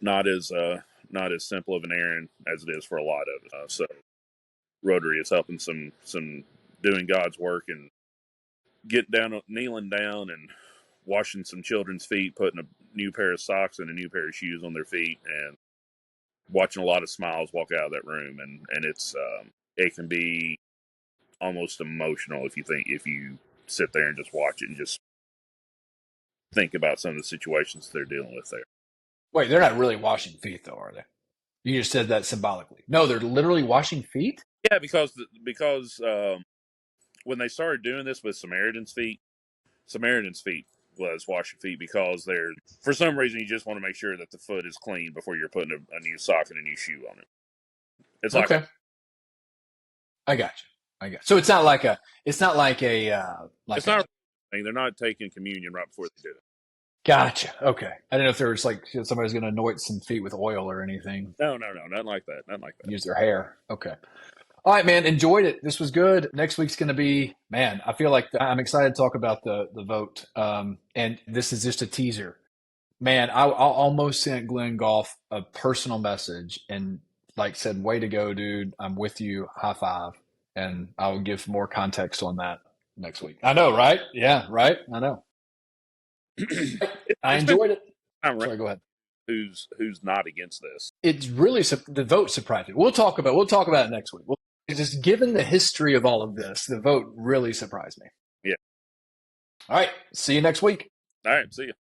not as simple of an errand as it is for a lot of us. So Rotary is helping some doing God's work and getting down, kneeling down, and washing some children's feet, putting a new pair of socks and a new pair of shoes on their feet, and watching a lot of smiles walk out of that room. And it's it can be almost emotional if you sit there and just watch it and just think about some of the situations they're dealing with there. Wait, they're not really washing feet, though, are they? You just said that symbolically. No, they're literally washing feet? Yeah, because when they started doing this with Samaritan's feet was washing feet because they're for some reason you just want to make sure that the foot is clean before you're putting a new sock and a new shoe on it. It's like Okay. I got you. So it's not like a it's not like a it's not. They're not taking communion right before they do it. Gotcha. Okay. I didn't know if there was like somebody's going to anoint some feet with oil or anything. No, nothing like that. Nothing like that. Use their hair. Okay. All right, man. Enjoyed it. This was good. Next week's going to be, man, I feel like I'm excited to talk about the vote. And this is just a teaser. Man, I'll almost sent Glenn Goff a personal message and like said, way to go, dude. I'm with you. High five. And I'll give more context on that next week. I know, right? Yeah, right. I know. I enjoyed it. Sorry, go ahead. Who's not against this? It's really the vote surprised me. We'll talk about it next week. Just given the history of all of this, the vote really surprised me. Yeah. All right. See you next week. All right. See you.